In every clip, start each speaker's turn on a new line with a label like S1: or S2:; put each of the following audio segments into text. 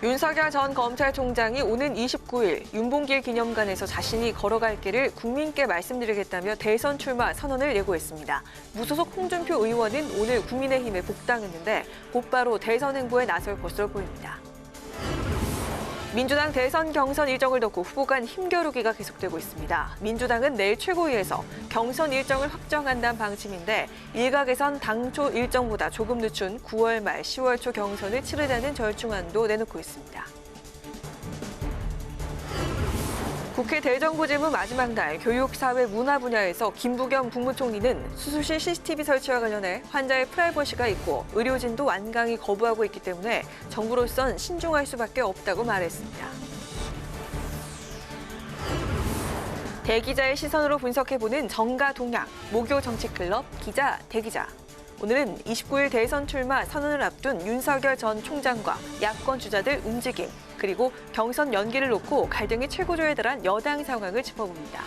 S1: 윤석열 전 검찰총장이 오는 29일 윤봉길 기념관에서 자신이 걸어갈 길을 국민께 말씀드리겠다며 대선 출마 선언을 예고했습니다. 무소속 홍준표 의원은 오늘 국민의힘에 복당했는데 곧바로 대선 행보에 나설 것으로 보입니다. 민주당 대선 경선 일정을 놓고 후보 간 힘겨루기가 계속되고 있습니다. 민주당은 내일 최고위에서 경선 일정을 확정한다는 방침인데 일각에선 당초 일정보다 조금 늦춘 9월 말 10월 초 경선을 치르자는 절충안도 내놓고 있습니다. 국회 대정부질문 마지막 날 교육, 사회, 문화 분야에서 김부겸 국무총리는 수술실 CCTV 설치와 관련해 환자의 프라이버시가 있고 의료진도 완강히 거부하고 있기 때문에 정부로선 신중할 수밖에 없다고 말했습니다. 대기자의 시선으로 분석해보는 정가 동향, 모교 정치클럽 기자 대기자. 오늘은 29일 대선 출마 선언을 앞둔 윤석열 전 총장과 야권 주자들 움직임, 그리고 경선 연기를 놓고 갈등이 최고조에 달한 여당 상황을 짚어봅니다.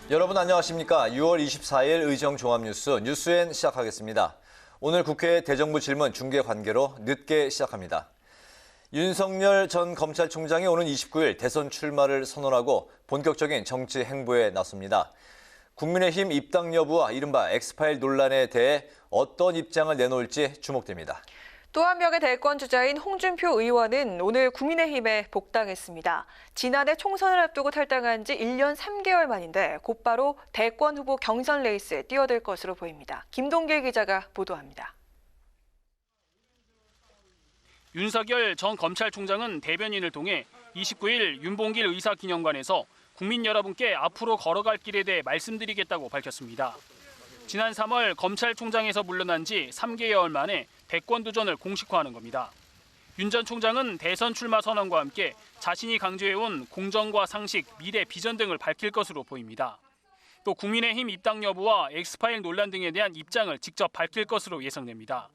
S2: 여러분 안녕하십니까? 6월 24일 의정 종합뉴스 뉴스엔 시작하겠습니다. 오늘 국회 대정부 질문 중계 관계로 늦게 시작합니다. 윤석열 전 검찰총장이 오는 29일 대선 출마를 선언하고 본격적인 정치 행보에 나섭니다. 국민의힘 입당 여부와 이른바 엑스파일 논란에 대해 어떤 입장을 내놓을지 주목됩니다.
S1: 또 한 명의 대권 주자인 홍준표 의원은 오늘 국민의힘에 복당했습니다. 지난해 총선을 앞두고 탈당한 지 1년 3개월 만인데 곧바로 대권 후보 경선 레이스에 뛰어들 것으로 보입니다. 김동길 기자가 보도합니다.
S3: 윤석열 전 검찰총장은 대변인을 통해 29일 윤봉길 의사기념관에서 국민 여러분께 앞으로 걸어갈 길에 대해 말씀드리겠다고 밝혔습니다. 지난 3월 검찰총장에서 물러난 지 3개월 만에 대권 도전을 공식화하는 겁니다. 윤 전 총장은 대선 출마 선언과 함께 자신이 강조해온 공정과 상식, 미래 비전 등을 밝힐 것으로 보입니다. 또 국민의힘 입당 여부와 엑스파일 논란 등에 대한 입장을 직접 밝힐 것으로 예상됩니다.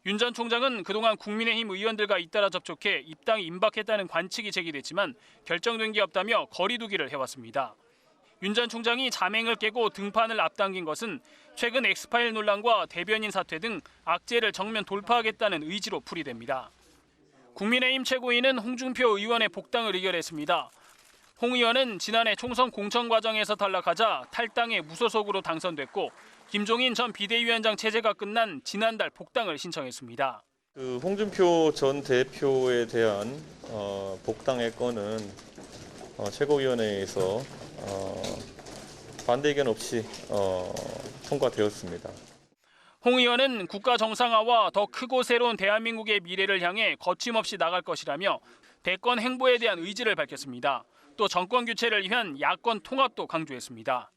S3: 윤 전 총장은 그동안 국민의힘 의원들과 잇따라 접촉해 입당이 임박했다는 관측이 제기됐지만 결정된 게 없다며 거리두기를 해왔습니다. 윤 전 총장이 자맹을 깨고 등판을 앞당긴 것은 최근 엑스파일 논란과 대변인 사퇴 등 악재를 정면 돌파하겠다는 의지로 풀이됩니다. 국민의힘 최고위는 홍준표 의원의 복당을 의결했습니다. 홍 의원은 지난해 총선 공천 과정에서 탈락하자 탈당해 무소속으로 당선됐고 김종인 전 비대위원장 체제가 끝난 지난달 복당을 신청했습니다.
S4: 홍준표 전 대표에 대한 복당의 건은 최고위원회에서 반대 의견 없이 통과되었습니다.
S3: 홍 의원은 국가 정상화와 더 크고 새로운 대한민국의 미래를 향해 거침없이 나갈 것이라며 대권 행보에 대한 의지를 밝혔습니다. 또 정권 교체를 위한 야권 통합도 강조했습니다.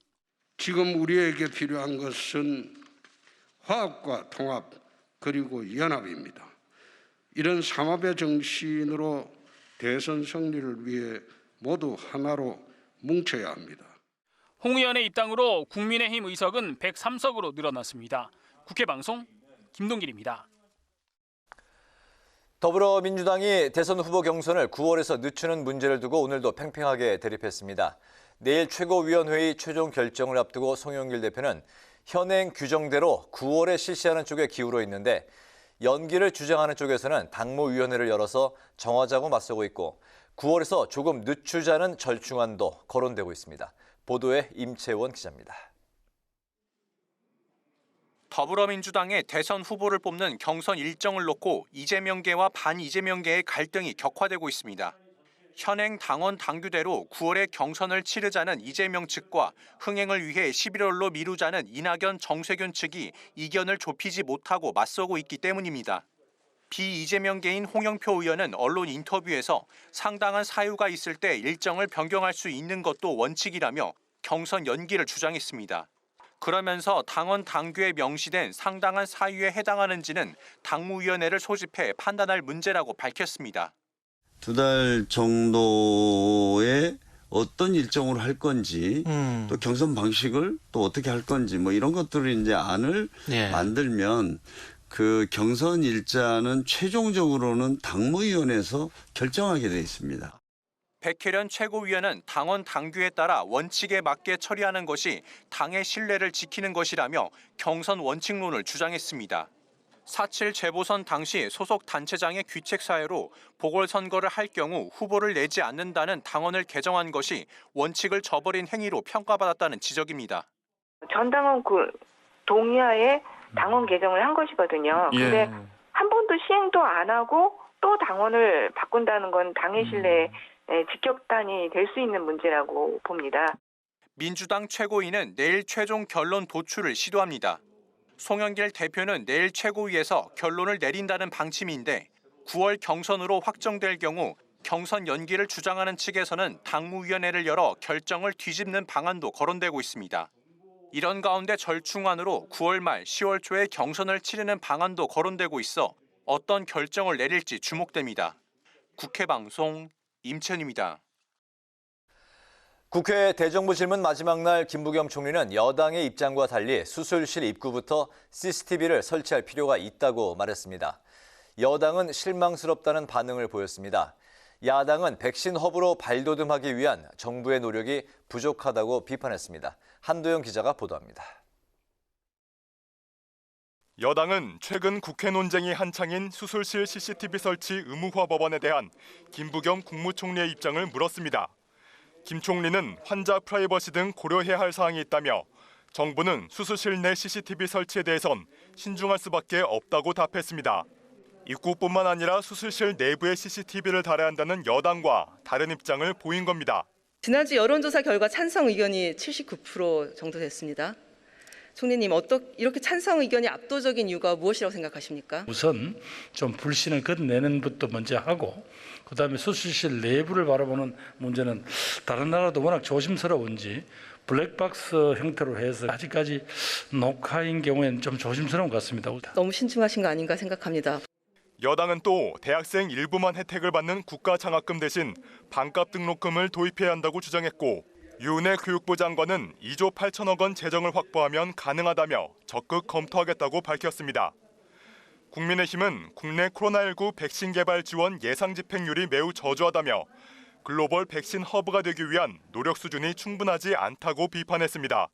S5: 지금 우리에게 필요한 것은 화합과 통합 그리고 연합입니다. 이런 삼합의 정신으로 대선 승리를 위해 모두 하나로 뭉쳐야 합니다.
S3: 홍 의원의 입당으로 국민의힘 의석은 103석으로 늘어났습니다. 국회 방송 김동길입니다.
S2: 더불어민주당이 대선 후보 경선을 9월에서 늦추는 문제를 두고 오늘도 팽팽하게 대립했습니다. 내일 최고위원회의 최종 결정을 앞두고 송영길 대표는 현행 규정대로 9월에 실시하는 쪽에 기울어 있는데 연기를 주장하는 쪽에서는 당무위원회를 열어서 정하자고 맞서고 있고 9월에서 조금 늦추자는 절충안도 거론되고 있습니다. 보도에 임채원 기자입니다.
S6: 더불어민주당의 대선 후보를 뽑는 경선 일정을 놓고 이재명계와 반이재명계의 갈등이 격화되고 있습니다. 현행 당원 당규대로 9월에 경선을 치르자는 이재명 측과 흥행을 위해 11월로 미루자는 이낙연, 정세균 측이 이견을 좁히지 못하고 맞서고 있기 때문입니다. 비이재명계인 홍영표 의원은 언론 인터뷰에서 상당한 사유가 있을 때 일정을 변경할 수 있는 것도 원칙이라며 경선 연기를 주장했습니다. 그러면서 당원 당규에 명시된 상당한 사유에 해당하는지는 당무위원회를 소집해 판단할 문제라고 밝혔습니다.
S7: 2달 정도의 어떤 일정으로 할 건지 또 경선 방식을 또 어떻게 할 건지 뭐 이런 것들을 이제 안을 만들면 그 경선 일자는 최종적으로는 당무위원회에서 결정하게 돼 있습니다.
S6: 백혜련 최고위원은 당원 당규에 따라 원칙에 맞게 처리하는 것이 당의 신뢰를 지키는 것이라며 경선 원칙론을 주장했습니다. 4.7 재보선 당시 소속 단체장의 귀책 사유로 보궐선거를 할 경우 후보를 내지 않는다는 당원을 개정한 것이 원칙을 저버린 행위로 평가받았다는 지적입니다.
S8: 전 당원 동의하에 당원 개정을 한 것이거든요. 근데 한 번도 시행도 안 하고 또 당원을 바꾼다는 건 당의 신뢰에 직격탄이 될 수 있는 문제라고 봅니다.
S6: 민주당 최고위는 내일 최종 결론 도출을 시도합니다. 송영길 대표는 내일 최고위에서 결론을 내린다는 방침인데 9월 경선으로 확정될 경우 경선 연기를 주장하는 측에서는 당무위원회를 열어 결정을 뒤집는 방안도 거론되고 있습니다. 이런 가운데 절충안으로 9월 말 10월 초에 경선을 치르는 방안도 거론되고 있어 어떤 결정을 내릴지 주목됩니다. 국회방송 임천입니다.
S2: 국회 대정부 질문 마지막 날 김부겸 총리는 여당의 입장과 달리 수술실 입구부터 CCTV를 설치할 필요가 있다고 말했습니다. 여당은 실망스럽다는 반응을 보였습니다. 야당은 백신 허브로 발돋움하기 위한 정부의 노력이 부족하다고 비판했습니다. 한도영 기자가 보도합니다.
S9: 여당은 최근 국회 논쟁이 한창인 수술실 CCTV 설치 의무화 법안에 대한 김부겸 국무총리의 입장을 물었습니다. 김 총리는 환자 프라이버시 등 고려해야 할 사항이 있다며 정부는 수술실 내 CCTV 설치에 대해선 신중할 수밖에 없다고 답했습니다. 입구뿐만 아니라 수술실 내부에 CCTV를 달아야 한다는 여당과 다른 입장을 보인 겁니다.
S10: 지난주 여론조사 결과 찬성 의견이 79% 정도 됐습니다. 총리님, 이렇게 찬성 의견이 압도적인 이유가 무엇이라고 생각하십니까?
S11: 우선 좀 불신을 끝내는 것부터 먼저 하고 그다음에 수술실 내부를 바라보는 문제는 다른 나라도 워낙 조심스러운지 블랙박스 형태로 해서 아직까지 녹화인 경우에는 좀 조심스러운 것 같습니다.
S10: 너무 신중하신 거 아닌가 생각합니다.
S9: 여당은 또 대학생 일부만 혜택을 받는 국가장학금 대신 반값 등록금을 도입해야 한다고 주장했고 유은혜 교육부 장관은 2조 8천억 원 재정을 확보하면 가능하다며 적극 검토하겠다고 밝혔습니다. 국민의힘은 국내 코로나19 백신 개발 지원 예상 집행률이 매우 저조하다며 글로벌 백신 허브가 되기 위한 노력 수준이 충분하지 않다고 비판했습니다.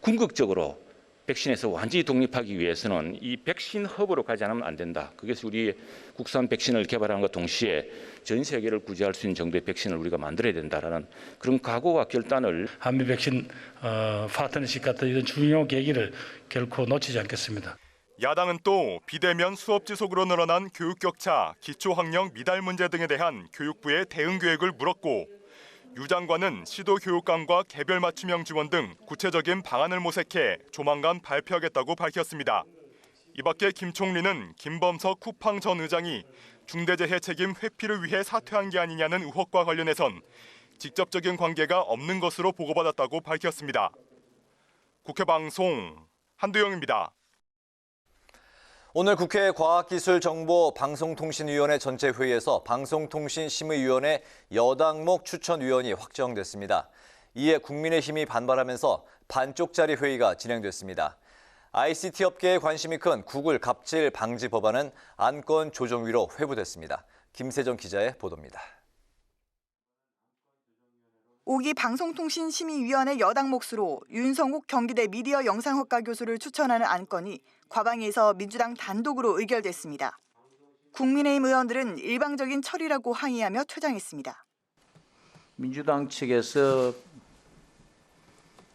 S12: 궁극적으로 백신에서 완전히 독립하기 위해서는 이 백신 허브로 가지 않으면 안 된다. 그래서 우리 국산 백신을 개발하는 것 동시에 전 세계를 구제할 수 있는 정도의 백신을 우리가 만들어야 된다라는 그런 각오와 결단을
S11: 한미 백신 파트너십 같은 이런 중요 계기를 결코 놓치지 않겠습니다.
S9: 야당은 또 비대면 수업 지속으로 늘어난 교육 격차, 기초학력 미달 문제 등에 대한 교육부의 대응 계획을 물었고 유 장관은 시도 교육감과 개별 맞춤형 지원 등 구체적인 방안을 모색해 조만간 발표하겠다고 밝혔습니다. 이 밖에 김 총리는 김범석 쿠팡 전 의장이 중대재해 책임 회피를 위해 사퇴한 게 아니냐는 의혹과 관련해선 직접적인 관계가 없는 것으로 보고받았다고 밝혔습니다. 국회방송 한두영입니다.
S2: 오늘 국회 과학기술정보방송통신위원회 전체 회의에서 방송통신심의위원회 여당목 추천위원이 확정됐습니다. 이에 국민의힘이 반발하면서 반쪽짜리 회의가 진행됐습니다. ICT 업계에 관심이 큰 구글 갑질 방지 법안은 안건 조정위로 회부됐습니다. 김세정 기자의 보도입니다.
S13: 5기 방송통신심의위원회 여당 몫으로 윤성욱 경기대 미디어 영상학과 교수를 추천하는 안건이 과방위에서 민주당 단독으로 의결됐습니다. 국민의힘 의원들은 일방적인 처리라고 항의하며 퇴장했습니다.
S14: 민주당 측에서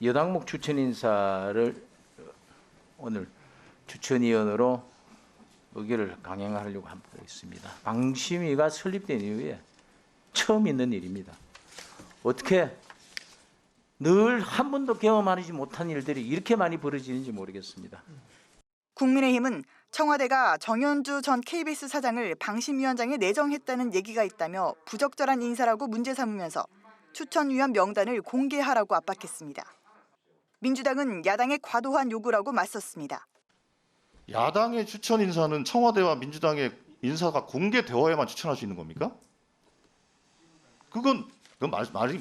S14: 여당목 추천 인사를 오늘 추천위원으로 의결을 강행하려고 하고 있습니다. 방심위가 설립된 이후에 처음 있는 일입니다. 어떻게 늘 한 번도 경험하지 못한 일들이 이렇게 많이 벌어지는지 모르겠습니다.
S13: 국민의힘은 청와대가 정현주 전 KBS 사장을 방심위원장에 내정했다는 얘기가 있다며 부적절한 인사라고 문제 삼으면서 추천위원 명단을 공개하라고 압박했습니다. 민주당은 야당의 과도한 요구라고 맞섰습니다.
S15: 야당의 추천 인사는 청와대와 민주당의 인사가 공개되어야만 추천할 수 있는 겁니까? 그건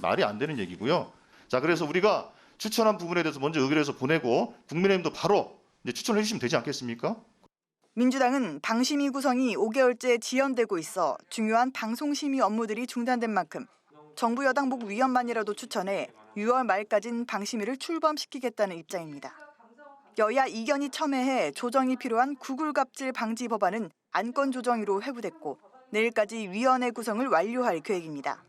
S15: 말이 안 되는 얘기고요. 자, 그래서 우리가 추천한 부분에 대해서 먼저 의결해서 보내고 국민의힘도 바로 이제 추천을 해주시면 되지 않겠습니까?
S13: 민주당은 방심위 구성이 5개월째 지연되고 있어 중요한 방송심의 업무들이 중단된 만큼 정부 여당 목 위원만이라도 추천해 6월 말까진 방심위를 출범시키겠다는 입장입니다. 여야 이견이 첨예해 조정이 필요한 구글 갑질 방지 법안은 안건 조정위로 회부됐고 내일까지 위원회 구성을 완료할 계획입니다.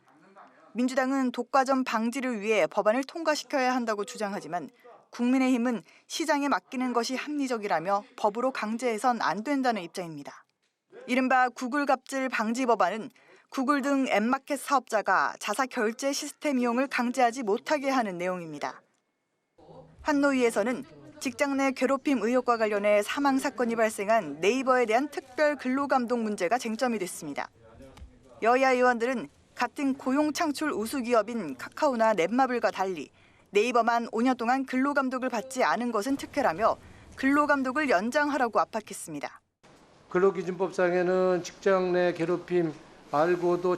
S13: 민주당은 독과점 방지를 위해 법안을 통과시켜야 한다고 주장하지만 국민의힘은 시장에 맡기는 것이 합리적이라며 법으로 강제해선 안 된다는 입장입니다. 이른바 구글 갑질 방지 법안은 구글 등 앱마켓 사업자가 자사 결제 시스템 이용을 강제하지 못하게 하는 내용입니다. 환노위에서는 직장 내 괴롭힘 의혹과 관련해 사망 사건이 발생한 네이버에 대한 특별 근로감독 문제가 쟁점이 됐습니다. 여야 의원들은 같은 고용 창출 우수 기업인 카카오나 넷마블과 달리 네이버만 5년 동안 근로감독을 받지 않은 것은 특혜라며 근로감독을 연장하라고 압박했습니다.
S16: 근로기준법상에는 직장 내 괴롭힘 알고도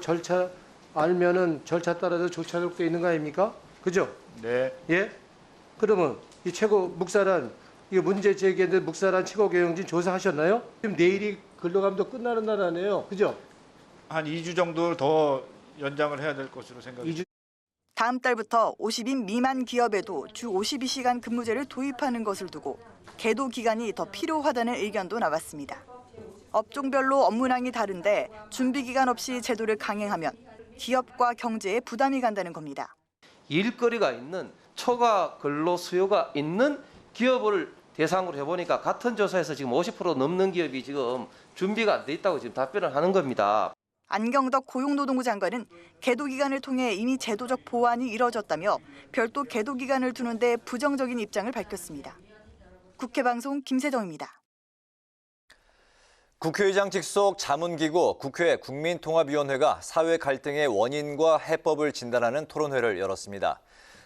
S16: 알면은 절차 따라서 조치하도록 돼 있는 거 아닙니까? 그죠?
S17: 네.
S16: 예? 그러면 이 최고 묵사란 이거 문제 제기했는데 묵사란 최고경영진 조사하셨나요? 지금 내일이 근로감독 끝나는 날 아니에요, 그죠?
S17: 한 2주 정도 더 연장을 해야 될 것으로 생각합니다.
S13: 다음 달부터 50인 미만 기업에도 주 52시간 근무제를 도입하는 것을 두고 계도 기간이 더 필요하다는 의견도 나왔습니다. 업종별로 업무량이 다른데 준비 기간 없이 제도를 강행하면 기업과 경제에 부담이 간다는 겁니다.
S18: 일거리가 있는 초과 근로 수요가 있는 기업을 대상으로 해보니까 같은 조사에서 지금 50% 넘는 기업이 지금 준비가 안 돼 있다고 지금 답변을 하는 겁니다.
S13: 안경덕 고용노동부 장관은 계도 기간을 통해 이미 제도적 보완이 이뤄졌다며 별도 계도 기간을 두는데 부정적인 입장을 밝혔습니다. 국회방송 김세정입니다.
S2: 국회의장 직속 자문기구 국회 국민통합위원회가 사회 갈등의 원인과 해법을 진단하는 토론회를 열었습니다.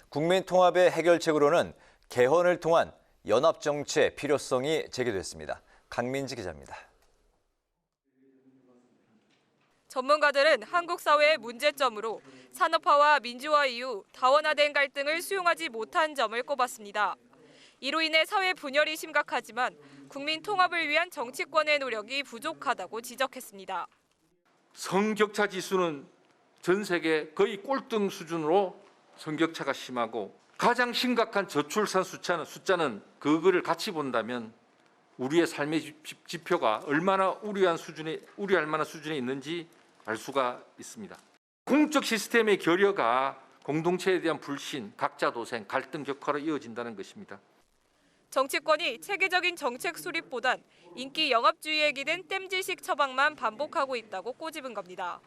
S2: 국민통합의 해결책으로는 개헌을 통한 연합정치의 필요성이 제기됐습니다. 강민지 기자입니다.
S19: 전문가들은 한국 사회의 문제점으로 산업화와 민주화 이후 다원화된 갈등을 수용하지 못한 점을 꼽았습니다. 이로 인해 사회 분열이 심각하지만 국민 통합을 위한 정치권의 노력이 부족하다고 지적했습니다.
S20: 성격차 지수는 전 세계 거의 꼴등 수준으로 성격차가 심하고 가장 심각한 저출산 숫자는 그거를 같이 본다면 우리의 삶의 지표가 얼마나 우려할 만한 수준에 있는지 알 수가 있습니다. 공적 시스템의 결여가 공동체에 대한 불신, 각자 도생, 갈등 격화로 이어진다는 것입니다.
S19: 정치권이 체계적인 정책 수립보단 인기 영합주의에 기댄 땜질식 처방만 반복하고 있다고 꼬집은 겁니다.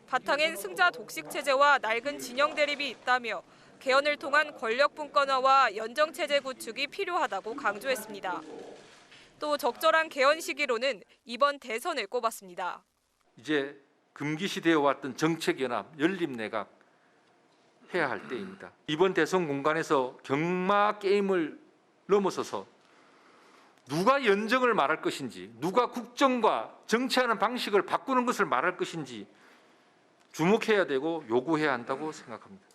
S19: 바탕엔 승자 독식 체제와 낡은 진영 대립이 있다며 개헌을 통한 권력 분권화와 연정 체제 구축이 필요하다고 강조했습니다. 또 적절한 개헌 시기로는 이번 대선을 꼽았습니다.
S20: 이제 금기시되어 왔던 정책연합, 연립내각 해야 할 때입니다. 이번 대선 공간에서 경마 게임을 넘어서서 누가 연정을 말할 것인지, 누가 국정과 정치하는 방식을 바꾸는 것을 말할 것인지 주목해야 되고 요구해야 한다고 생각합니다.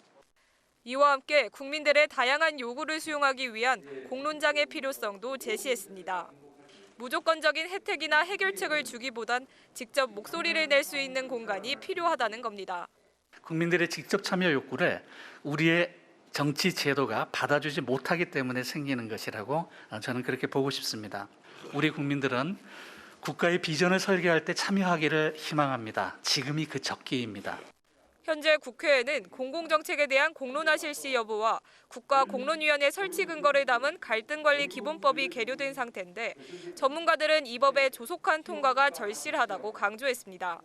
S19: 이와 함께 국민들의 다양한 요구를 수용하기 위한 공론장의 필요성도 제시했습니다. 무조건적인 혜택이나 해결책을 주기보단 직접 목소리를 낼 수 있는 공간이 필요하다는 겁니다.
S11: 국민들의 직접 참여 욕구를 우리의 정치 제도가 받아주지 못하기 때문에 생기는 것이라고 저는 그렇게 보고 싶습니다. 우리 국민들은 국가의 비전을 설계할 때 참여하기를 희망합니다. 지금이 그 적기입니다.
S19: 현재 국회에는 공공정책에 대한 공론화 실시 여부와 국가공론위원회 설치 근거를 담은 갈등관리기본법이 계류된 상태인데 전문가들은 이 법의 조속한 통과가 절실하다고 강조했습니다.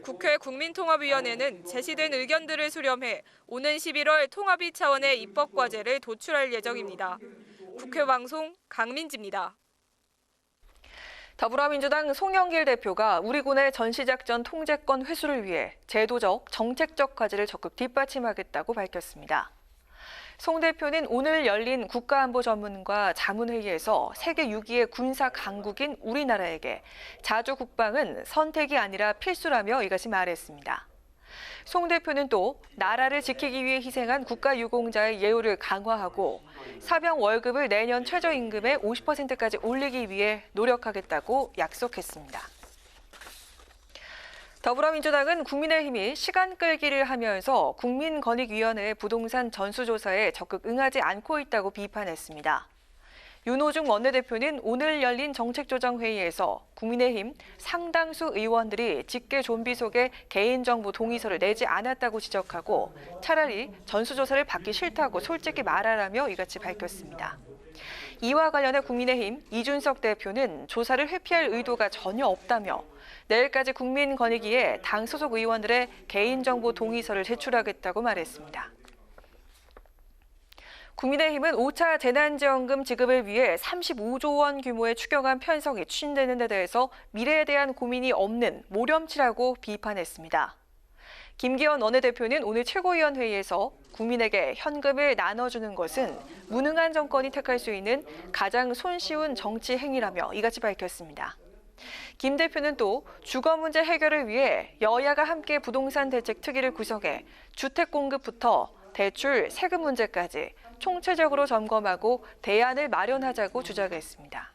S19: 국회 국민통합위원회는 제시된 의견들을 수렴해 오는 11월 통합위 차원의 입법과제를 도출할 예정입니다. 국회방송 강민지입니다.
S1: 더불어민주당 송영길 대표가 우리 군의 전시작전 통제권 회수를 위해 제도적, 정책적 과제를 적극 뒷받침하겠다고 밝혔습니다. 송 대표는 오늘 열린 국가안보전문가 자문회의에서 세계 6위의 군사 강국인 우리나라에게 자주 국방은 선택이 아니라 필수라며 이같이 말했습니다. 송 대표는 또 나라를 지키기 위해 희생한 국가유공자의 예우를 강화하고 사병 월급을 내년 최저임금의 50%까지 올리기 위해 노력하겠다고 약속했습니다. 더불어민주당은 국민의힘이 시간 끌기를 하면서 국민권익위원회의 부동산 전수조사에 적극 응하지 않고 있다고 비판했습니다. 윤호중 원내대표는 오늘 열린 정책조정회의에서 국민의힘 상당수 의원들이 직계 좀비 속에 개인정보 동의서를 내지 않았다고 지적하고 차라리 전수조사를 받기 싫다고 솔직히 말하라며 이같이 밝혔습니다. 이와 관련해 국민의힘 이준석 대표는 조사를 회피할 의도가 전혀 없다며 내일까지 국민권익위에 당 소속 의원들의 개인정보 동의서를 제출하겠다고 말했습니다. 국민의힘은 5차 재난지원금 지급을 위해 35조 원 규모의 추경안 편성이 추진되는 데 대해서 미래에 대한 고민이 없는 모렴치라고 비판했습니다. 김기현 원내대표는 오늘 최고위원회의에서 국민에게 현금을 나눠주는 것은 무능한 정권이 택할 수 있는 가장 손쉬운 정치 행위라며 이같이 밝혔습니다. 김 대표는 또 주거 문제 해결을 위해 여야가 함께 부동산 대책 특위를 구성해 주택 공급부터 대출, 세금 문제까지 총체적으로 점검하고 대안을 마련하자고 주장했습니다.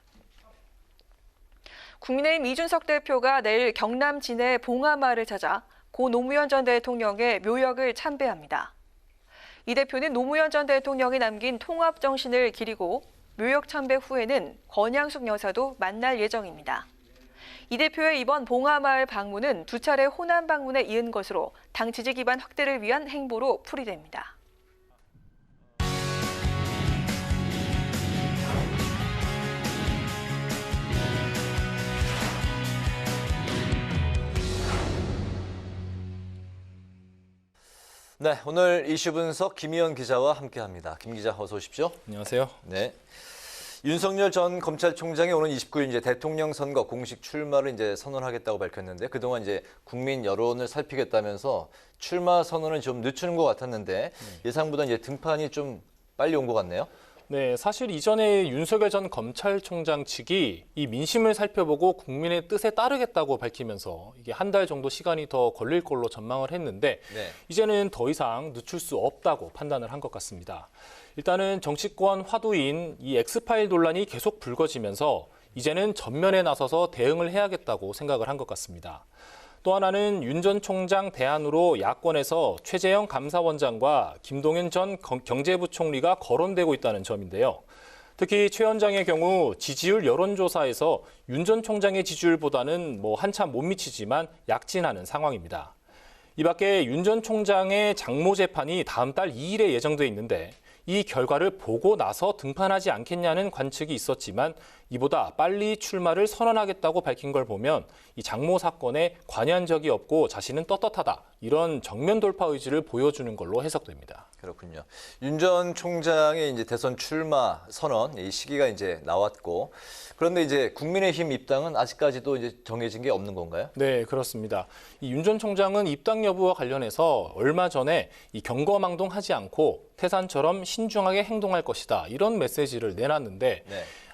S1: 국민의힘 이준석 대표가 내일 경남 진해 봉하마을을 찾아 고 노무현 전 대통령의 묘역을 참배합니다. 이 대표는 노무현 전 대통령이 남긴 통합 정신을 기리고 묘역 참배 후에는 권양숙 여사도 만날 예정입니다. 이 대표의 이번 봉하마을 방문은 두 차례 호남 방문에 이은 것으로 당 지지 기반 확대를 위한 행보로 풀이됩니다.
S2: 네, 오늘 이슈 분석 김희연 기자와 함께합니다. 김 기자 어서 오십시오.
S21: 안녕하세요.
S2: 네. 윤석열 전 검찰총장이 오는 29일 이제 대통령 선거 공식 출마를 이제 선언하겠다고 밝혔는데 그동안 이제 국민 여론을 살피겠다면서 출마 선언을 좀 늦추는 것 같았는데 예상보다 이제 등판이 좀 빨리 온 것 같네요.
S21: 네, 사실 이전에 윤석열 전 검찰총장 측이 이 민심을 살펴보고 국민의 뜻에 따르겠다고 밝히면서 이게 한 달 정도 시간이 더 걸릴 걸로 전망을 했는데 이제는 더 이상 늦출 수 없다고 판단을 한 것 같습니다. 일단은 정치권 화두인 이 엑스파일 논란이 계속 불거지면서 이제는 전면에 나서서 대응을 해야겠다고 생각을 한 것 같습니다. 또 하나는 윤 전 총장 대안으로 야권에서 최재형 감사원장과 김동연 전 경제부총리가 거론되고 있다는 점인데요. 특히 최 원장의 경우 지지율 여론조사에서 윤 전 총장의 지지율보다는 한참 못 미치지만 약진하는 상황입니다. 이 밖에 윤 전 총장의 장모 재판이 다음 달 2일에 예정돼 있는데 이 결과를 보고 나서 등판하지 않겠냐는 관측이 있었지만 이보다 빨리 출마를 선언하겠다고 밝힌 걸 보면 이 장모 사건에 관여한 적이 없고 자신은 떳떳하다. 이런 정면 돌파 의지를 보여주는 걸로 해석됩니다.
S2: 그렇군요. 윤 전 총장의 이제 대선 출마 선언 이 시기가 이제 나왔고 그런데 이제 국민의힘 입당은 아직까지도 이제 정해진 게 없는 건가요?
S21: 네, 그렇습니다. 이 윤 전 총장은 입당 여부와 관련해서 얼마 전에 이 경거망동하지 않고 태산처럼 신중하게 행동할 것이다. 이런 메시지를 내놨는데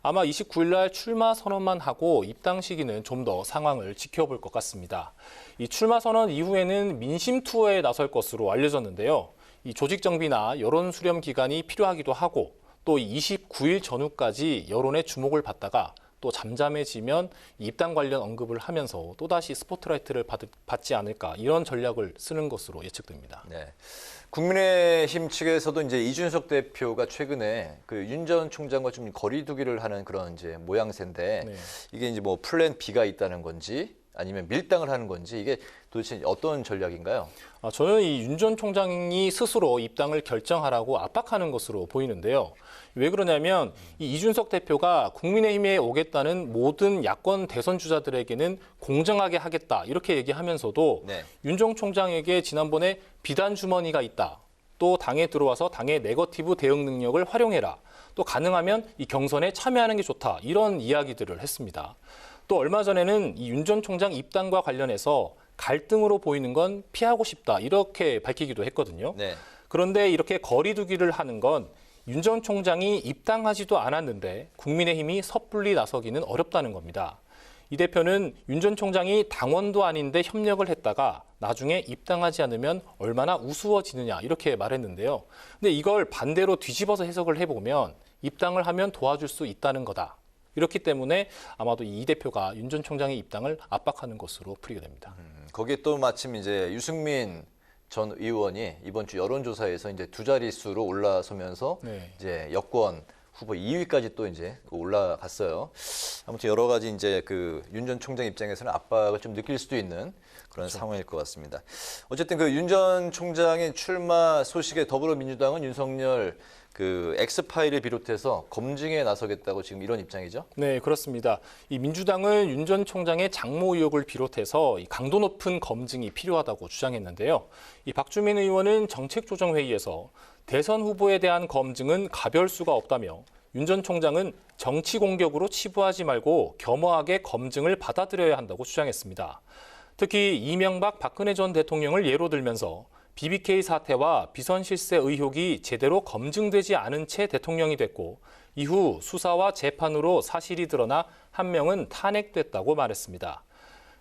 S21: 아마 29일 날 출마 선언만 하고 입당 시기는 좀 더 상황을 지켜볼 것 같습니다. 이 출마 선언 이후에는 민심 투어에 나설 것으로 알려졌는데요. 이 조직 정비나 여론 수렴 기간이 필요하기도 하고 또 29일 전후까지 여론의 주목을 받다가 또 잠잠해지면 입당 관련 언급을 하면서 또다시 스포트라이트를 받지 않을까 이런 전략을 쓰는 것으로 예측됩니다.
S2: 네. 국민의힘 측에서도 이제 이준석 대표가 최근에 그 윤 전 총장과 좀 거리두기를 하는 그런 이제 모양새인데 이게 이제 플랜 B가 있다는 건지 아니면 밀당을 하는 건지 이게 도대체 어떤 전략인가요?
S21: 저는 이 윤 전 총장이 스스로 입당을 결정하라고 압박하는 것으로 보이는데요. 왜 그러냐면 이 이준석 대표가 국민의힘에 오겠다는 모든 야권 대선 주자들에게는 공정하게 하겠다 이렇게 얘기하면서도 윤 전 총장에게 지난번에 비단 주머니가 있다. 또 당에 들어와서 당의 네거티브 대응 능력을 활용해라. 또 가능하면 이 경선에 참여하는 게 좋다. 이런 이야기들을 했습니다. 또 얼마 전에는 이 윤 전 총장 입당과 관련해서 갈등으로 보이는 건 피하고 싶다. 이렇게 밝히기도 했거든요. 그런데 이렇게 거리두기를 하는 건 윤 전 총장이 입당하지도 않았는데 국민의힘이 섣불리 나서기는 어렵다는 겁니다. 이 대표는 윤 전 총장이 당원도 아닌데 협력을 했다가 나중에 입당하지 않으면 얼마나 우스워지느냐 이렇게 말했는데요. 근데 이걸 반대로 뒤집어서 해석을 해보면 입당을 하면 도와줄 수 있다는 거다. 이렇기 때문에 아마도 이 대표가 윤 전 총장의 입당을 압박하는 것으로 풀이가 됩니다.
S2: 거기에 또 마침 이제 유승민 전 의원이 이번 주 여론조사에서 이제 두 자릿수로 올라서면서 이제 여권 후보 2위까지 또 이제 올라갔어요. 아무튼 여러 가지 이제 그 윤 전 총장 입장에서는 압박을 좀 느낄 수도 있는 그런 상황일 것 같습니다. 어쨌든 그 윤 전 총장의 출마 소식에 더불어민주당은 윤석열 그 엑스파일을 비롯해서 검증에 나서겠다고 지금 이런 입장이죠?
S21: 네, 그렇습니다. 이 민주당은 윤 전 총장의 장모 의혹을 비롯해서 이 강도 높은 검증이 필요하다고 주장했는데요. 이 박주민 의원은 정책조정회의에서 대선 후보에 대한 검증은 가별 수가 없다며 윤 전 총장은 정치 공격으로 치부하지 말고 겸허하게 검증을 받아들여야 한다고 주장했습니다. 특히 이명박 박근혜 전 대통령을 예로 들면서 BBK 사태와 비선 실세 의혹이 제대로 검증되지 않은 채 대통령이 됐고 이후 수사와 재판으로 사실이 드러나 한 명은 탄핵됐다고 말했습니다.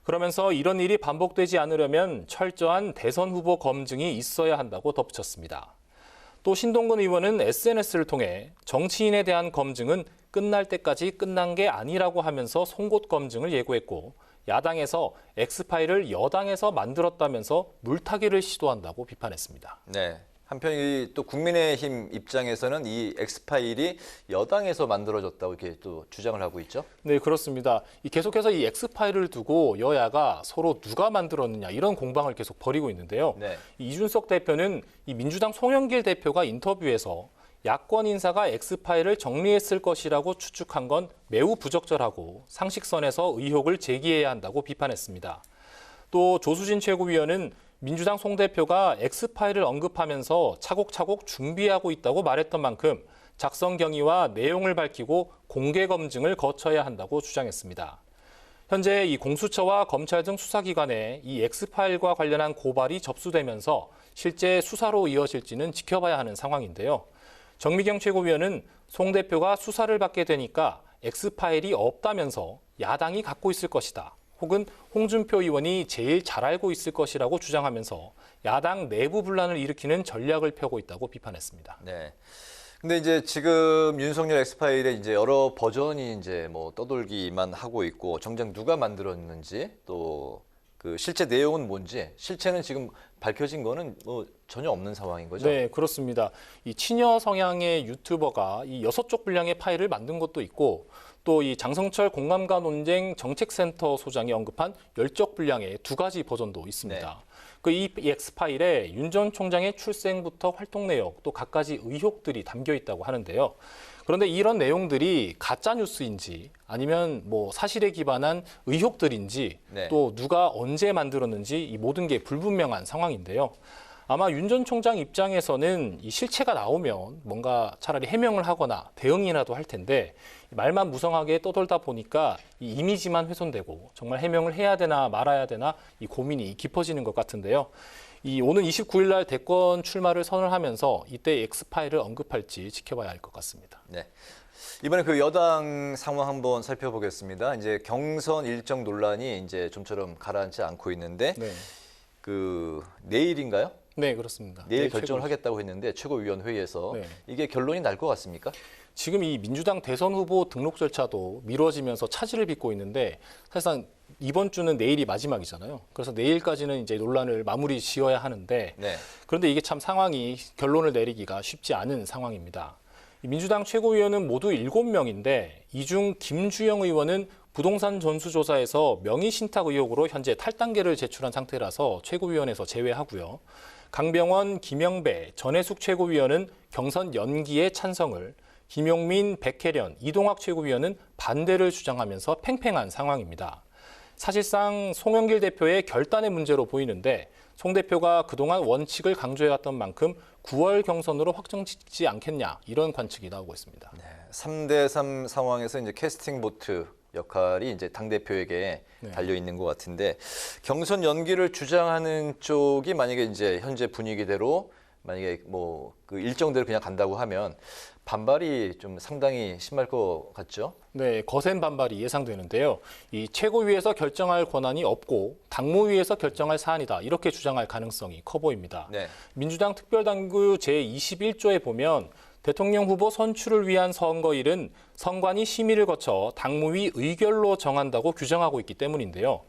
S21: 그러면서 이런 일이 반복되지 않으려면 철저한 대선 후보 검증이 있어야 한다고 덧붙였습니다. 또 신동근 의원은 SNS를 통해 정치인에 대한 검증은 끝날 때까지 끝난 게 아니라고 하면서 송곳 검증을 예고했고 야당에서 엑스파일을 여당에서 만들었다면서 물타기를 시도한다고 비판했습니다.
S2: 네. 한편 또 국민의힘 입장에서는 이 엑스파일이 여당에서 만들어졌다고 이렇게 또 주장을 하고 있죠.
S21: 네, 그렇습니다. 계속해서 이 엑스파일을 두고 여야가 서로 누가 만들었느냐 이런 공방을 계속 벌이고 있는데요. 이준석 대표는 이 민주당 송영길 대표가 인터뷰에서 야권 인사가 엑스파일을 정리했을 것이라고 추측한 건 매우 부적절하고 상식선에서 의혹을 제기해야 한다고 비판했습니다. 또 조수진 최고위원은 민주당 송 대표가 엑스파일을 언급하면서 차곡차곡 준비하고 있다고 말했던 만큼 작성 경위와 내용을 밝히고 공개 검증을 거쳐야 한다고 주장했습니다. 현재 이 공수처와 검찰 등 수사기관에 이 엑스파일과 관련한 고발이 접수되면서 실제 수사로 이어질지는 지켜봐야 하는 상황인데요. 정미경 최고위원은 송 대표가 수사를 받게 되니까 엑스파일이 없다면서 야당이 갖고 있을 것이다. 혹은 홍준표 의원이 제일 잘 알고 있을 것이라고 주장하면서 야당 내부 분란을 일으키는 전략을 펴고 있다고 비판했습니다.
S2: 네. 근데 이제 지금 윤석열 엑스파일의 이제 여러 버전이 이제 뭐 떠돌기만 하고 있고 정작 누가 만들었는지 또 그 실제 내용은 뭔지 실체는 지금 밝혀진 거는 뭐 전혀 없는 상황인 거죠?
S21: 네, 그렇습니다. 이 친여 성향의 유튜버가 이 6쪽 분량의 파일을 만든 것도 있고 또 이 장성철 공감과 논쟁 정책센터 소장이 언급한 10쪽 분량의 2가지 버전도 있습니다. 그 이 엑스파일에 윤 전 총장의 출생부터 활동 내역 또 갖가지 의혹들이 담겨 있다고 하는데요. 그런데 이런 내용들이 가짜 뉴스인지 아니면 뭐 사실에 기반한 의혹들인지 또 누가 언제 만들었는지 이 모든 게 불분명한 상황인데요. 아마 윤 전 총장 입장에서는 이 실체가 나오면 뭔가 차라리 해명을 하거나 대응이라도 할 텐데 말만 무성하게 떠돌다 보니까 이 이미지만 훼손되고 정말 해명을 해야 되나 말아야 되나 이 고민이 깊어지는 것 같은데요. 이 오는 29일 날 대권 출마를 선언하면서 이때 엑스파일을 언급할지 지켜봐야 할 것 같습니다.
S2: 네. 이번에 그 여당 상황 한번 살펴보겠습니다. 이제 경선 일정 논란이 이제 좀처럼 가라앉지 않고 있는데 그 내일인가요?
S21: 네, 그렇습니다.
S2: 내일 결정을 하겠다고 했는데 최고위원회의에서 이게 결론이 날 것 같습니까?
S21: 지금 이 민주당 대선 후보 등록 절차도 미뤄지면서 차질을 빚고 있는데 사실상 이번 주는 내일이 마지막이잖아요. 그래서 내일까지는 이제 논란을 마무리 지어야 하는데 그런데 이게 참 상황이 결론을 내리기가 쉽지 않은 상황입니다. 민주당 최고위원은 모두 7명인데 이 중 김주영 의원은 부동산 전수조사에서 명의신탁 의혹으로 현재 탈당계를 제출한 상태라서 최고위원에서 제외하고요. 강병원, 김영배, 전해숙 최고위원은 경선 연기에 찬성을, 김용민, 백혜련, 이동학 최고위원은 반대를 주장하면서 팽팽한 상황입니다. 사실상 송영길 대표의 결단의 문제로 보이는데 송 대표가 그동안 원칙을 강조해왔던 만큼 9월 경선으로 확정짓지 않겠냐 이런 관측이 나오고 있습니다.
S2: 3대3 상황에서 이제 캐스팅 보트 역할이 이제 당대표에게 달려 있는 것 같은데 경선 연기를 주장하는 쪽이 만약에 이제 현재 분위기대로 만약에 뭐 그 일정대로 그냥 간다고 하면 반발이 좀 상당히 심할 것 같죠?
S21: 네, 거센 반발이 예상되는데요. 이 최고위에서 결정할 권한이 없고 당무위에서 결정할 사안이다. 이렇게 주장할 가능성이 커 보입니다. 민주당 특별당규 제21조에 보면 대통령 후보 선출을 위한 선거일은 선관위 심의를 거쳐 당무위 의결로 정한다고 규정하고 있기 때문인데요.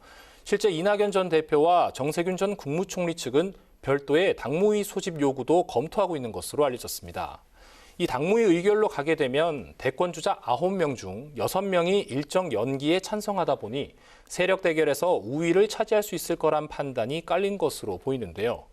S21: 실제 이낙연 전 대표와 정세균 전 국무총리 측은 별도의 당무위 소집 요구도 검토하고 있는 것으로 알려졌습니다. 이 당무위 의결로 가게 되면 대권 주자 9명 중 6명이 일정 연기에 찬성하다 보니 세력 대결에서 우위를 차지할 수 있을 거란 판단이 깔린 것으로 보이는데요.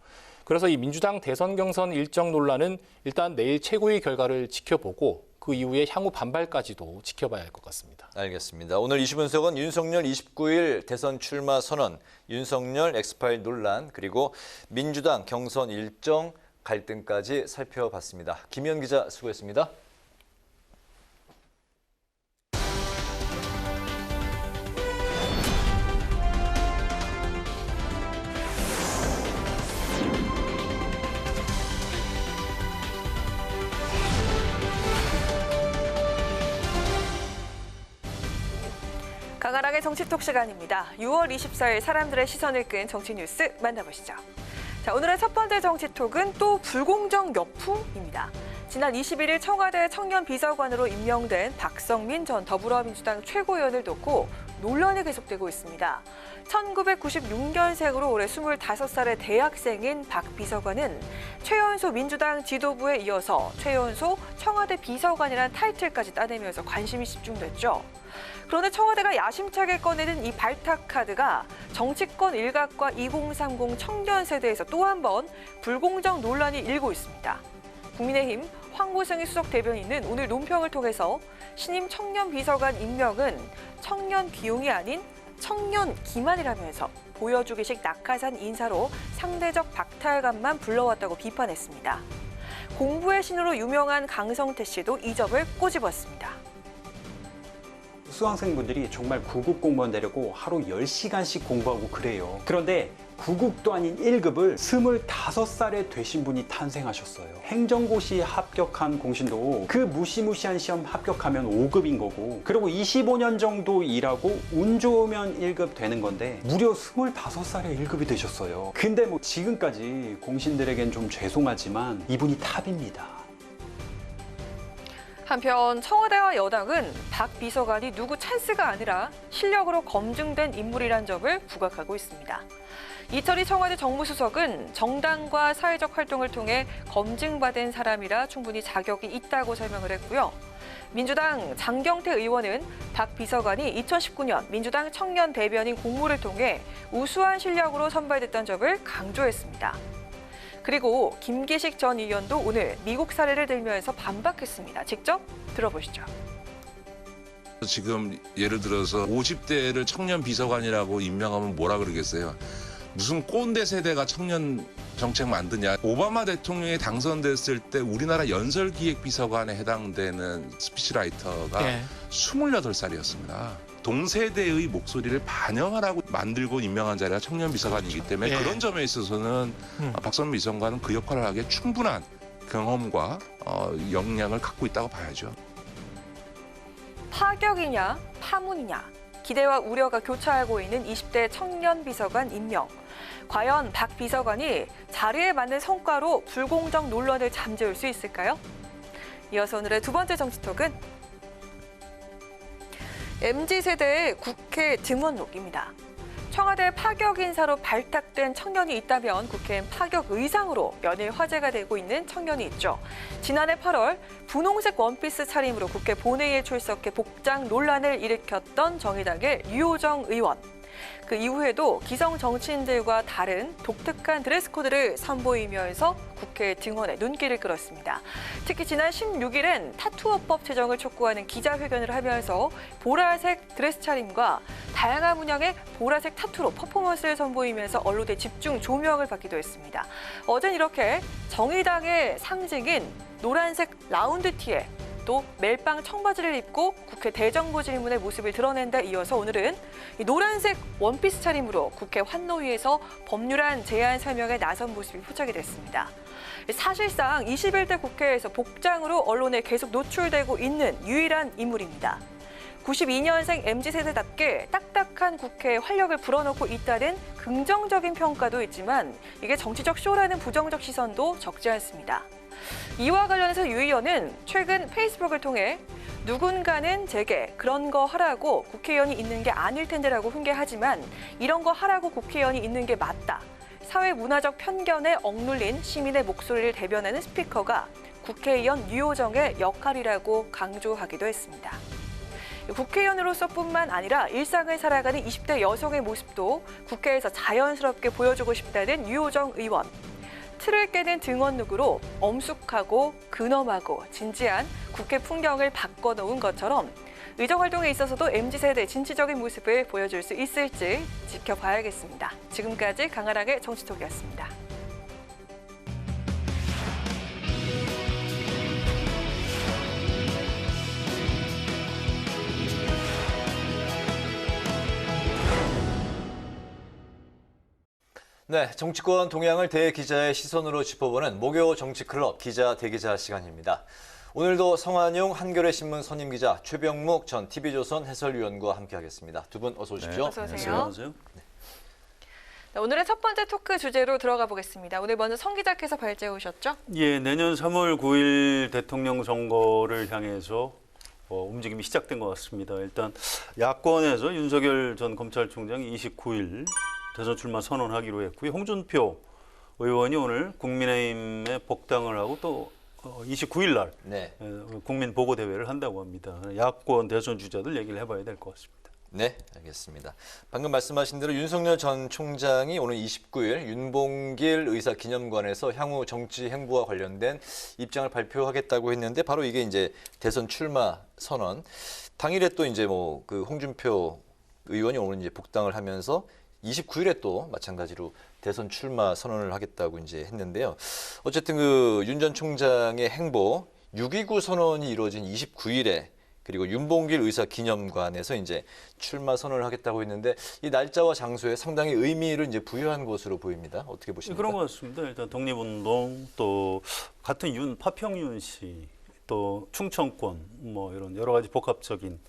S21: 그래서 이 민주당 대선 경선 일정 논란은 일단 내일 최고위 결과를 지켜보고 그 이후에 향후 반발까지도 지켜봐야 할 것 같습니다.
S2: 알겠습니다. 오늘 이슈 분석은 윤석열 29일 대선 출마 선언, 윤석열 엑스파일 논란, 그리고 민주당 경선 일정 갈등까지 살펴봤습니다. 김현 기자 수고했습니다.
S1: 강하랑의 정치톡 시간입니다. 6월 24일 사람들의 시선을 끈 정치 뉴스 만나보시죠. 자, 오늘의 첫 번째 정치톡은 또 불공정 여풍입니다. 지난 21일 청와대 청년비서관으로 임명된 박성민 전 더불어민주당 최고위원을 놓고 논란이 계속되고 있습니다. 1996년생으로 올해 25살의 대학생인 박 비서관은 최연소 민주당 지도부에 이어서 최연소 청와대 비서관이란 타이틀까지 따내면서 관심이 집중됐죠. 그런데 청와대가 야심차게 꺼내는 이 발탁 카드가 정치권 일각과 2030 청년 세대에서 또 한 번 불공정 논란이 일고 있습니다. 국민의힘 황보승희 수석 대변인은 오늘 논평을 통해서 신임 청년 비서관 임명은 청년 기용이 아닌 청년 기만이라면서 보여주기식 낙하산 인사로 상대적 박탈감만 불러왔다고 비판했습니다. 공부의 신으로 유명한 강성태 씨도 이 점을 꼬집었습니다.
S4: 수강생분들이 정말 9급 공무원 되려고 하루 10시간씩 공부하고 그래요. 그런데 9급도 아닌 1급을 25살에 되신 분이 탄생하셨어요. 행정고시 합격한 공신도 그 무시무시한 시험 합격하면 5급인 거고, 그리고 25년 정도 일하고 운 좋으면 1급 되는 건데 무려 25살에 1급이 되셨어요. 근데 뭐 지금까지 공신들에겐 좀 죄송하지만 이분이 탑입니다.
S1: 한편 청와대와 여당은 박 비서관이 누구 찬스가 아니라 실력으로 검증된 인물이란 점을 부각하고 있습니다. 이철희 청와대 정무수석은 정당과 사회적 활동을 통해 검증받은 사람이라 충분히 자격이 있다고 설명을 했고요. 민주당 장경태 의원은 박 비서관이 2019년 민주당 청년 대변인 공모를 통해 우수한 실력으로 선발됐다는 점을 강조했습니다. 그리고 김기식 전 의원도 오늘 미국 사례를 들면서 반박했습니다. 직접 들어보시죠.
S22: 지금 예를 들어서 50대를 청년 비서관이라고 임명하면 뭐라 그러겠어요? 무슨 꼰대 세대가 청년 정책 만드냐. 오바마 대통령이 당선됐을 때 우리나라 연설기획비서관에 해당되는 스피치라이터가 28살이었습니다. 동세대의 목소리를 반영하라고 만들고 임명한 자리가 청년 비서관이기 때문에 그런 점에 있어서는 박성민 비서관은 그 역할을 하기에 충분한 경험과 역량을 갖고 있다고 봐야죠.
S1: 파격이냐 파문이냐 기대와 우려가 교차하고 있는 20대 청년 비서관 임명. 과연 박 비서관이 자리에 맞는 성과로 불공정 논란을 잠재울 수 있을까요? 이어서 오늘의 두 번째 정치톡은 MZ세대의 국회 등원록입니다. 청와대 파격 인사로 발탁된 청년이 있다면 국회엔 파격 의상으로 연일 화제가 되고 있는 청년이 있죠. 지난해 8월 분홍색 원피스 차림으로 국회 본회의에 출석해 복장 논란을 일으켰던 정의당의 류호정 의원. 그 이후에도 기성 정치인들과 다른 독특한 드레스 코드를 선보이면서 국회 등원에 눈길을 끌었습니다. 특히 지난 16일엔 타투어법 제정을 촉구하는 기자회견을 하면서 보라색 드레스 차림과 다양한 문양의 보라색 타투로 퍼포먼스를 선보이면서 언론의 집중 조명을 받기도 했습니다. 어젠 이렇게 정의당의 상징인 노란색 라운드 티에 또 멜빵 청바지를 입고 국회 대정부 질문의 모습을 드러낸 데 이어서 오늘은 이 노란색 원피스 차림으로 국회 환노위에서 법률안 제안 설명에 나선 모습이 포착이 됐습니다. 사실상 21대 국회에서 복장으로 언론에 계속 노출되고 있는 유일한 인물입니다. 92년생 MZ세대답게 딱딱한 국회에 활력을 불어넣고 있다는 긍정적인 평가도 있지만 이게 정치적 쇼라는 부정적 시선도 적지 않습니다. 이와 관련해서 유 의원은 최근 페이스북을 통해 누군가는 제게 그런 거 하라고 국회의원이 있는 게 아닐 텐데라고 훈계하지만 이런 거 하라고 국회의원이 있는 게 맞다. 사회 문화적 편견에 억눌린 시민의 목소리를 대변하는 스피커가 국회의원 유호정의 역할이라고 강조하기도 했습니다. 국회의원으로서뿐만 아니라 일상을 살아가는 20대 여성의 모습도 국회에서 자연스럽게 보여주고 싶다는 유호정 의원. 틀을 깨는 등원룩으로 엄숙하고 근엄하고 진지한 국회 풍경을 바꿔놓은 것처럼 의정활동에 있어서도 MZ세대의 진취적인 모습을 보여줄 수 있을지 지켜봐야겠습니다. 지금까지 강아랑의 정치톡이었습니다.
S2: 네, 정치권 동향을 대기자의 시선으로 짚어보는 목요 정치클럽 기자 대기자 시간입니다. 오늘도 성한용 한겨레 신문 선임 기자 최병묵 전 TV조선 해설위원과 함께하겠습니다. 두 분 어서 오십시오.
S1: 네, 어서 오세요. 안녕하세요. 네, 오늘의 첫 번째 토크 주제로 들어가 보겠습니다. 오늘 먼저 성 기자께서 발제해 오셨죠?
S4: 예, 내년 3월 9일 대통령 선거를 향해서 움직임이 시작된 것 같습니다. 일단 야권에서 윤석열 전 검찰총장이 29일 대선 출마 선언하기로 했고요. 홍준표 의원이 오늘 국민의힘에 복당을 하고 또 29일 날 국민 보고 대회를 한다고 합니다. 야권 대선 주자들 얘기를 해봐야 될 것 같습니다.
S2: 네, 알겠습니다. 방금 말씀하신 대로 윤석열 전 총장이 오늘 29일 윤봉길 의사 기념관에서 향후 정치 행보와 관련된 입장을 발표하겠다고 했는데 바로 이게 이제 대선 출마 선언. 당일에 또 이제 그 홍준표 의원이 오늘 이제 복당을 하면서 29일에 또 마찬가지로 대선 출마 선언을 하겠다고 이제 했는데요. 어쨌든 그 윤 전 총장의 행보 6.29 선언이 이루어진 29일에 그리고 윤봉길 의사 기념관에서 이제 출마 선언을 하겠다고 했는데 이 날짜와 장소에 상당히 의미를 이제 부여한 것으로 보입니다. 어떻게 보십니까?
S4: 그런 것 같습니다. 일단 독립운동 또 같은 파평윤 씨 또 충청권 이런 여러 가지 복합적인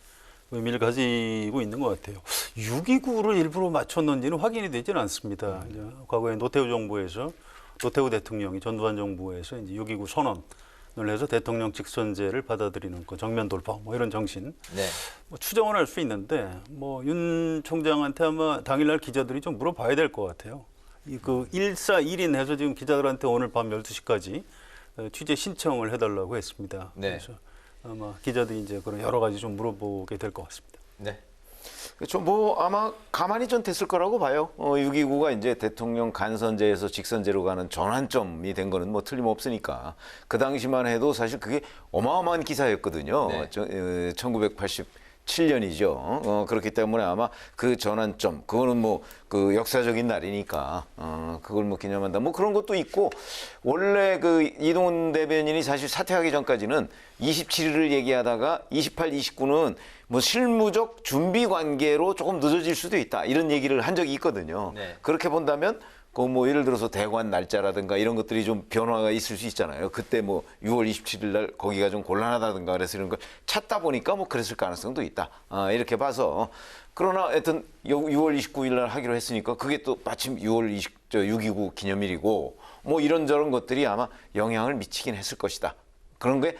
S4: 의미를 가지고 있는 것 같아요. 6.29를 일부러 맞췄는지는 확인이 되지는 않습니다. 이제 과거에 노태우 정부에서 노태우 대통령이 전두환 정부에서 이제 6.29 선언을 해서 대통령 직선제를 받아들이는 거 정면 돌파 이런 정신 추정은 할 수 있는데 윤 총장한테 아마 당일날 기자들이 좀 물어봐야 될 것 같아요. 그 1사1인 해서 지금 기자들한테 오늘 밤 12시까지 취재 신청을 해달라고 했습니다. 그래서 아마 기자들이 이제 그런 여러 가지 좀 물어보게 될 것 같습니다.
S2: 네.
S3: 그렇죠. 아마 가만히 좀 됐을 거라고 봐요. 6.29가 이제 대통령 간선제에서 직선제로 가는 전환점이 된 거는 틀림없으니까. 그 당시만 해도 사실 그게 어마어마한 기사였거든요. 1987년이죠. 그렇기 때문에 아마 그 전환점, 그거는 그 역사적인 날이니까, 그걸 기념한다. 그런 것도 있고, 원래 그 이동훈 대변인이 사실 사퇴하기 전까지는 27일을 얘기하다가 28, 29는 실무적 준비 관계로 조금 늦어질 수도 있다. 이런 얘기를 한 적이 있거든요. 그렇게 본다면, 예를 들어서 대관 날짜라든가 이런 것들이 좀 변화가 있을 수 있잖아요. 그때 6월 27일 날 거기가 좀 곤란하다든가 그래서 이런 걸 찾다 보니까 그랬을 가능성도 있다. 이렇게 봐서. 그러나 하여튼 6월 29일 날 하기로 했으니까 그게 또 마침 6.29 기념일이고 이런저런 것들이 아마 영향을 미치긴 했을 것이다. 그런 게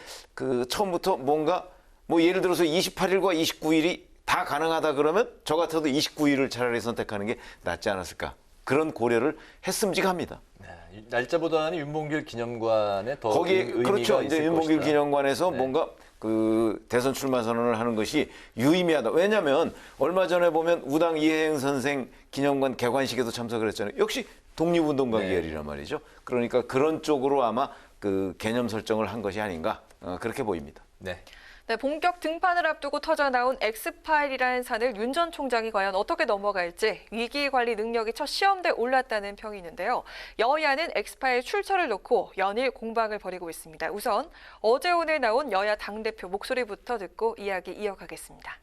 S3: 처음부터 뭔가 예를 들어서 28일과 29일이 다 가능하다 그러면 저 같아도 29일을 차라리 선택하는 게 낫지 않았을까. 그런 고려를 했음직합니다.
S2: 네, 날짜보다는 윤봉길 기념관에 더
S3: 거기에
S2: 의미가
S3: 그렇죠.
S2: 있을
S3: 이제 윤봉길
S2: 것이다.
S3: 기념관에서 뭔가 그 대선 출마 선언을 하는 것이 유의미하다. 왜냐하면 얼마 전에 보면 우당 이혜영 선생 기념관 개관식에도 참석을 했잖아요. 역시 독립운동가 계열이란 말이죠. 그러니까 그런 쪽으로 아마 그 개념 설정을 한 것이 아닌가 그렇게 보입니다.
S2: 네.
S1: 네, 본격 등판을 앞두고 터져나온 엑스파일이라는 산을 윤 전 총장이 과연 어떻게 넘어갈지 위기 관리 능력이 첫 시험대에 올랐다는 평이 있는데요. 여야는 엑스파일 출처를 놓고 연일 공방을 벌이고 있습니다. 우선 어제 오늘 나온 여야 당대표 목소리부터 듣고 이야기 이어가겠습니다.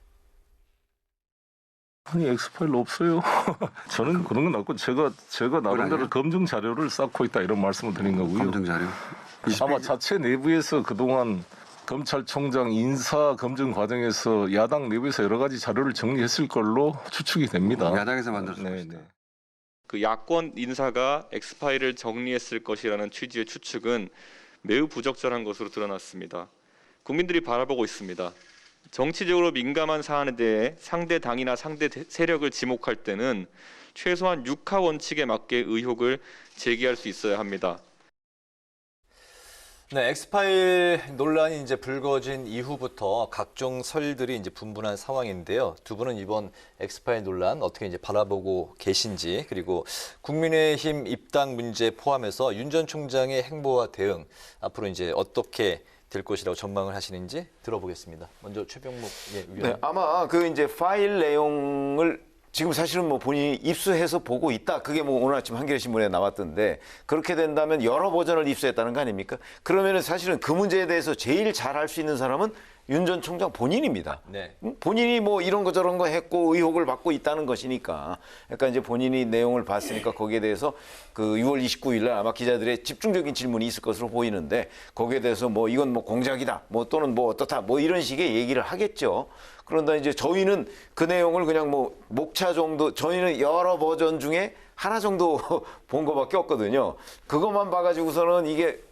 S5: 아니 엑스파일 없어요. 저는 그런 건 없고 제가 나름대로 검증 자료를 쌓고 있다 이런 말씀을 드린 거고요.
S3: 검증 자료?
S5: 아마 자체 내부에서 그동안 검찰총장 인사 검증 과정에서 야당 내부에서 여러 가지 자료를 정리했을 걸로 추측이 됩니다.
S3: 야당에서 만들었을 것이다.
S23: 그 야권 인사가 엑스파일을 정리했을 것이라는 취지의 추측은
S7: 매우 부적절한 것으로 드러났습니다. 국민들이 바라보고 있습니다. 정치적으로 민감한 사안에 대해 상대 당이나 상대 세력을 지목할 때는 최소한 육하 원칙에 맞게 의혹을 제기할 수 있어야 합니다.
S2: 네, 엑스파일 논란이 이제 불거진 이후부터 각종 설들이 이제 분분한 상황인데요. 두 분은 이번 엑스파일 논란 어떻게 이제 바라보고 계신지, 그리고 국민의힘 입당 문제 포함해서 윤 전 총장의 행보와 대응 앞으로 이제 어떻게 될 것이라고 전망을 하시는지 들어보겠습니다. 먼저 최병묵 위원.
S3: 네, 아마 그 이제 파일 내용을 지금 사실은 뭐 본인이 입수해서 보고 있다. 그게 뭐 오늘 아침 한겨레 신문에 나왔던데, 그렇게 된다면 여러 버전을 입수했다는 거 아닙니까? 그러면은 사실은 그 문제에 대해서 제일 잘 할 수 있는 사람은 윤 전 총장 본인입니다.
S2: 네.
S3: 본인이 뭐 이런 거 저런 거 했고 의혹을 받고 있다는 것이니까, 약간 이제 본인이 내용을 봤으니까 거기에 대해서 그 6월 29일 날 아마 기자들의 집중적인 질문이 있을 것으로 보이는데, 거기에 대해서 뭐 이건 뭐 공작이다, 뭐 또는 뭐 어떻다, 뭐 이런 식의 얘기를 하겠죠. 그런데 이제 저희는 그 내용을 그냥 뭐 목차 정도, 저희는 여러 버전 중에 하나 정도 본 거밖에 없거든요. 그것만 봐가지고서는 이게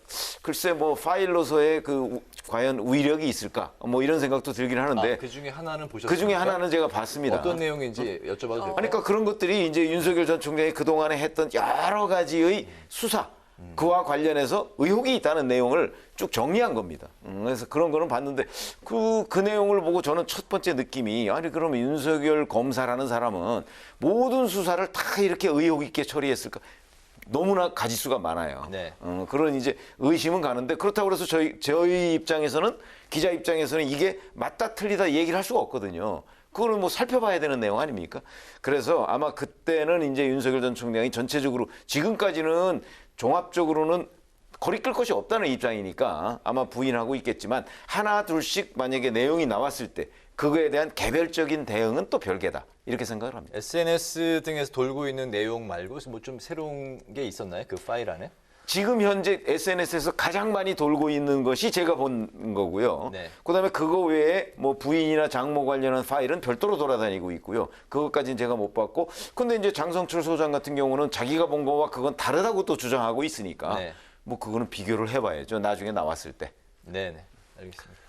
S3: 글쎄 뭐 파일로서의 그 과연 위력이 있을까, 뭐 이런 생각도 들긴 하는데.
S2: 그 중에 하나는 보셨습니까?
S3: 그 중에 하나는 제가 봤습니다.
S2: 어떤 내용인지 여쭤봐도 될까요?
S3: 그러니까 그런 것들이 이제 윤석열 전 총장이 그동안에 했던 여러 가지의 수사, 그와 관련해서 의혹이 있다는 내용을 쭉 정리한 겁니다. 그래서 그런 거는 봤는데, 그 내용을 보고 저는 첫 번째 느낌이, 아니 그러면 윤석열 검사라는 사람은 모든 수사를 다 이렇게 의혹 있게 처리했을까? 너무나 가지수가 많아요.
S2: 네.
S3: 그런 이제 의심은 가는데, 그렇다고 해서 저희 입장에서는, 기자 입장에서는 이게 맞다 틀리다 얘기를 할 수가 없거든요. 그거는 뭐 살펴봐야 되는 내용 아닙니까? 그래서 아마 그때는 이제 윤석열 전 총장이 전체적으로, 지금까지는 종합적으로는 거리 끌 것이 없다는 입장이니까 아마 부인하고 있겠지만, 하나 둘씩 만약에 내용이 나왔을 때 그거에 대한 개별적인 대응은 또 별개다, 이렇게 생각을 합니다.
S2: SNS 등에서 돌고 있는 내용 말고 뭐 좀 새로운 게 있었나요? 그 파일 안에?
S3: 지금 현재 SNS에서 가장 많이 돌고 있는 것이 제가 본 거고요.
S2: 네.
S3: 그다음에 그거 외에 뭐 부인이나 장모 관련한 파일은 별도로 돌아다니고 있고요. 그것까지는 제가 못 봤고, 근데 이제 장성철 소장 같은 경우는 자기가 본 거와 그건 다르다고 또 주장하고 있으니까,
S2: 네.
S3: 뭐 그거는 비교를 해봐야죠. 나중에 나왔을 때.
S2: 네네, 알겠습니다.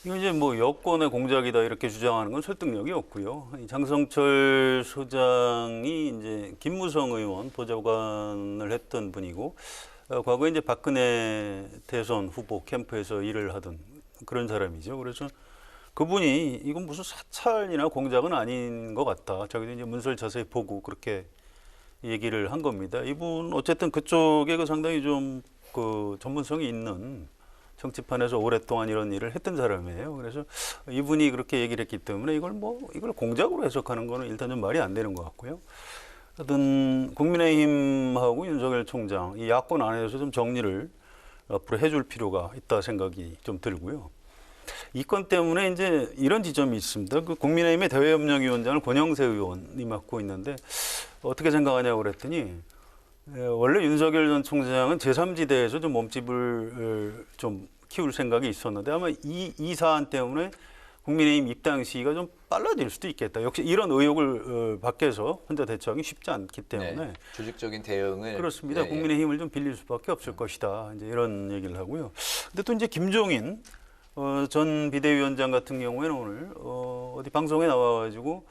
S8: 이건 이제 뭐 여권의 공작이다 이렇게 주장하는 건 설득력이 없고요. 이 장성철 소장이 이제 김무성 의원 보좌관을 했던 분이고, 과거에 이제 박근혜 대선 후보 캠프에서 일을 하던 그런 사람이죠. 그래서 그분이 이건 무슨 사찰이나 공작은 아닌 것 같다. 자기도 이제 문서를 자세히 보고 그렇게 얘기를 한 겁니다. 이분 어쨌든 그쪽에 그 상당히 좀 그 전문성이 있는, 정치판에서 오랫동안 이런 일을 했던 사람이에요. 그래서 이분이 그렇게 얘기를 했기 때문에 이걸 공작으로 해석하는 거는 일단 좀 말이 안 되는 것 같고요. 하여튼 국민의힘하고 윤석열 총장, 이 야권 안에서 좀 정리를 앞으로 해줄 필요가 있다 생각이 좀 들고요. 이 건 때문에 이제 이런 지점이 있습니다. 그 국민의힘의 대외협력위원장을 권영세 의원이 맡고 있는데, 어떻게 생각하냐고 그랬더니, 원래 윤석열 전 총장은 제3지대에서 좀 몸집을 좀 키울 생각이 있었는데, 아마 이 사안 때문에 국민의힘 입당 시기가 좀 빨라질 수도 있겠다. 역시 이런 의혹을 밖에서 혼자 대처하기 쉽지 않기 때문에.
S2: 네, 조직적인 대응을.
S8: 그렇습니다.
S2: 예,
S8: 국민의힘을 좀 빌릴 수밖에 없을 것이다. 이제 이런 얘기를 하고요. 근데 또 이제 김종인 전 비대위원장 같은 경우에는 오늘 어디 방송에 나와가지고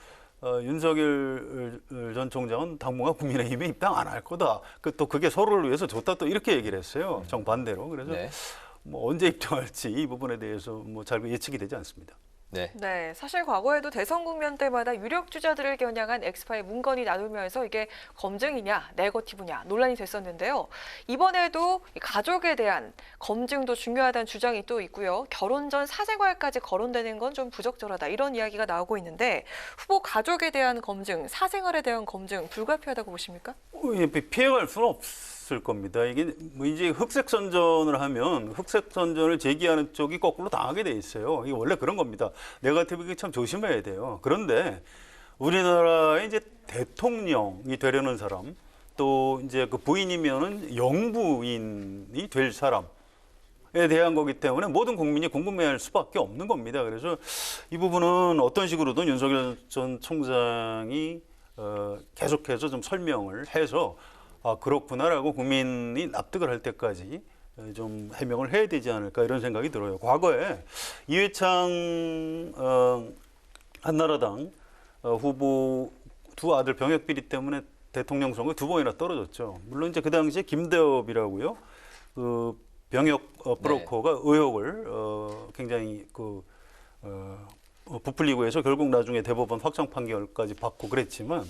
S8: 윤석열 전 총장은 당분간 국민의힘에 입당 안 할 거다. 또 그게 서로를 위해서 좋다, 또 이렇게 얘기를 했어요. 정반대로. 그래서
S2: 네.
S8: 뭐 언제 입당할지 이 부분에 대해서 뭐 잘 예측이 되지 않습니다.
S1: 네, 사실 과거에도 대선 국면 때마다 유력 주자들을 겨냥한 엑스파일 문건이 나누면서 이게 검증이냐, 네거티브냐 논란이 됐었는데요. 이번에도 가족에 대한 검증도 중요하다는 주장이 또 있고요. 결혼 전 사생활까지 거론되는 건 좀 부적절하다, 이런 이야기가 나오고 있는데, 후보 가족에 대한 검증, 사생활에 대한 검증 불가피하다고 보십니까?
S8: 피해갈 수는 없을 겁니다. 이게 뭐 이제 흑색 선전을 하면 흑색 선전을 제기하는 쪽이 거꾸로 당하게 돼 있어요. 이게 원래 그런 겁니다. 네거티브가 참 조심해야 돼요. 그런데 우리나라의 이제 대통령이 되려는 사람, 또 이제 그 부인이면은 영부인이 될 사람에 대한 거기 때문에 모든 국민이 궁금해할 수밖에 없는 겁니다. 그래서 이 부분은 어떤 식으로든 윤석열 전 총장이 계속해서 좀 설명을 해서, 아, 그렇구나라고 국민이 납득을 할 때까지 좀 해명을 해야 되지 않을까 이런 생각이 들어요. 과거에 이회창 한나라당 후보 두 아들 병역 비리 때문에 대통령 선거 2번이나 떨어졌죠. 물론 이제 그 당시에 김대엽이라고요. 그 병역 브로커가 의혹을 굉장히 부풀리고 해서 결국 나중에 대법원 확정 판결까지 받고 그랬지만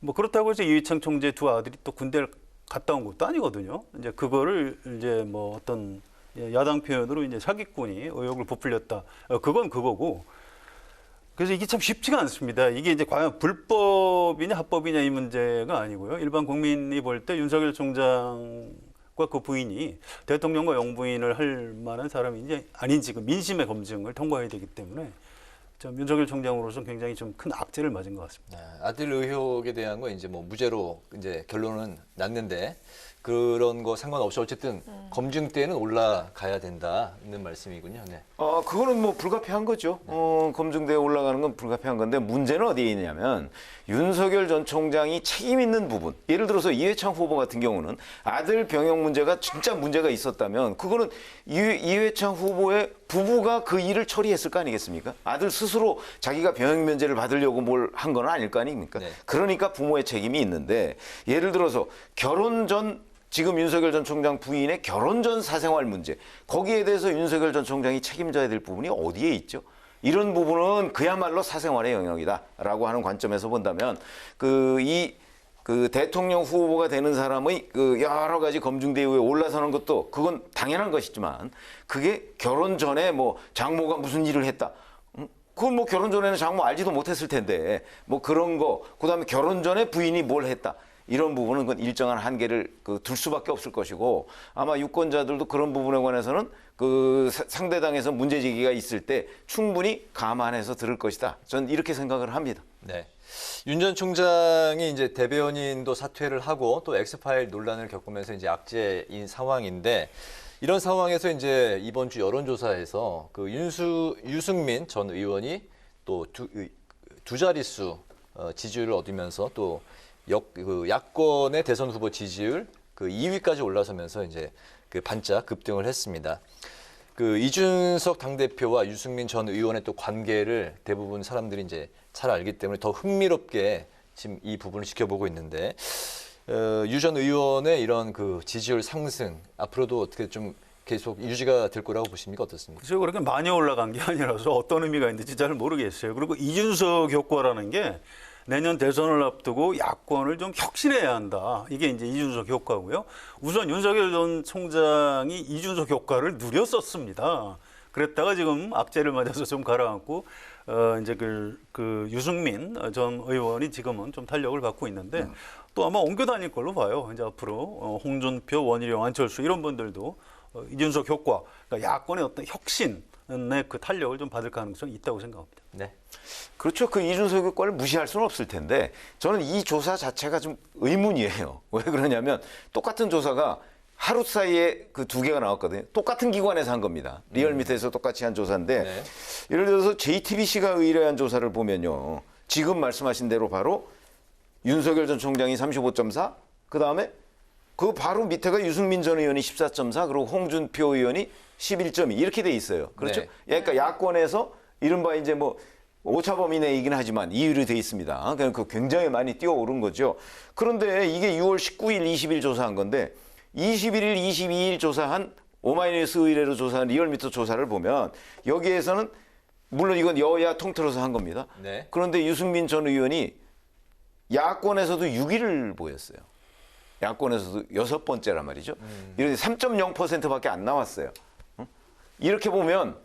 S8: 뭐 그렇다고 해서 이회창 총재 두 아들이 또 군대를 갔다 온 것도 아니거든요. 이제 그거를 이제 뭐 어떤 야당 표현으로 이제 사기꾼이 의혹을 부풀렸다. 그건 그거고. 그래서 이게 참 쉽지가 않습니다. 이게 이제 과연 불법이냐 합법이냐 이 문제가 아니고요. 일반 국민이 볼 때 윤석열 총장과 그 부인이 대통령과 영부인을 할 만한 사람인지 아닌지 그 민심의 검증을 통과해야 되기 때문에 좀 윤석열 총장으로서는 굉장히 좀 큰 악재를 맞은 것 같습니다.
S2: 아들 의혹에 대한 거 이제 뭐 무죄로 이제 결론은 났는데 그런 거 상관없이 어쨌든 검증 때는 올라가야 된다는 말씀이군요. 네.
S3: 그거는 뭐 불가피한 거죠. 검증대에 올라가는 건 불가피한 건데 문제는 어디에 있냐면 윤석열 전 총장이 책임 있는 부분. 예를 들어서 이회창 후보 같은 경우는 아들 병역 문제가 진짜 문제가 있었다면 그거는 이회창 후보의 부부가 그 일을 처리했을 거 아니겠습니까? 아들 스스로 자기가 병역 면제를 받으려고 뭘 한 건 아닐 거 아닙니까?
S2: 네.
S3: 그러니까 부모의 책임이 있는데 예를 들어서 결혼 전 지금 윤석열 전 총장 부인의 결혼 전 사생활 문제 거기에 대해서 윤석열 전 총장이 책임져야 될 부분이 어디에 있죠? 이런 부분은 그야말로 사생활의 영역이다라고 하는 관점에서 본다면 그 대통령 후보가 되는 사람의 그 여러 가지 검증대 위에 올라서는 것도 그건 당연한 것이지만 그게 결혼 전에 뭐 장모가 무슨 일을 했다. 그건 뭐 결혼 전에는 장모 알지도 못했을 텐데 뭐 그런 거 그다음에 결혼 전에 부인이 뭘 했다. 이런 부분은 그 일정한 한계를 둘 수밖에 없을 것이고 아마 유권자들도 그런 부분에 관해서는 그 상대당에서 문제 제기가 있을 때 충분히 감안해서 들을 것이다. 전 이렇게 생각을 합니다.
S2: 네. 윤 전 총장이 이제 대변인도 사퇴를 하고 또 엑스파일 논란을 겪으면서 이제 악재인 상황인데 이런 상황에서 이제 이번 주 여론조사에서 그 유승민 전 의원이 또 두 자릿수 지지율을 얻으면서 또 야권의 대선 후보 지지율 그 2위까지 올라서면서 이제 그 반짝 급등을 했습니다. 그 이준석 당대표와 유승민 전 의원의 또 관계를 대부분 사람들이 이제 잘 알기 때문에 더 흥미롭게 지금 이 부분을 지켜보고 있는데 유 전 의원의 이런 그 지지율 상승 앞으로도 어떻게 좀 계속 유지가 될 거라고 보십니까? 어떻습니까?
S8: 글쎄요, 그렇게 많이 올라간 게 아니라서 어떤 의미가 있는지 잘 모르겠어요. 그리고 이준석 효과라는 게 내년 대선을 앞두고 야권을 좀 혁신해야 한다. 이게 이제 이준석 효과고요. 우선 윤석열 전 총장이 이준석 효과를 누렸었습니다. 그랬다가 지금 악재를 맞아서 좀 가라앉고 이제 그 유승민 전 의원이 지금은 좀 탄력을 받고 있는데 또 아마 옮겨 다닐 걸로 봐요. 이제 앞으로 홍준표, 원희룡, 안철수 이런 분들도 이준석 효과, 그러니까 야권의 어떤 혁신의 그 탄력을 좀 받을 가능성이 있다고 생각합니다.
S2: 네.
S3: 그렇죠. 그 이준석 효과를 무시할 수는 없을 텐데 저는 이 조사 자체가 좀 의문이에요. 왜 그러냐면 똑같은 조사가 하루 사이에 그 2개가 나왔거든요. 똑같은 기관에서 한 겁니다. 리얼미터에서 똑같이 한 조사인데
S2: 네.
S3: 예를 들어서 JTBC가 의뢰한 조사를 보면요. 지금 말씀하신 대로 바로 윤석열 전 총장이 35.4, 그다음에 그 바로 밑에가 유승민 전 의원이 14.4, 그리고 홍준표 의원이 11.2 이렇게 돼 있어요. 그렇죠?
S2: 네.
S3: 그러니까 야권에서 이른바 이제 뭐 오차범위 내이긴 하지만 2위로 돼 있습니다. 그러니까 굉장히 많이 뛰어오른 거죠. 그런데 이게 6월 19일, 20일 조사한 건데 21일, 22일 조사한 오마이뉴스 의뢰로 조사한 리얼미터 조사를 보면 여기에서는 물론 이건 여야 통틀어서 한 겁니다.
S2: 네.
S3: 그런데 유승민 전 의원이 야권에서도 6위를 보였어요. 야권에서도 6번째란 말이죠. 이런데 3.0%밖에 안 나왔어요. 이렇게 보면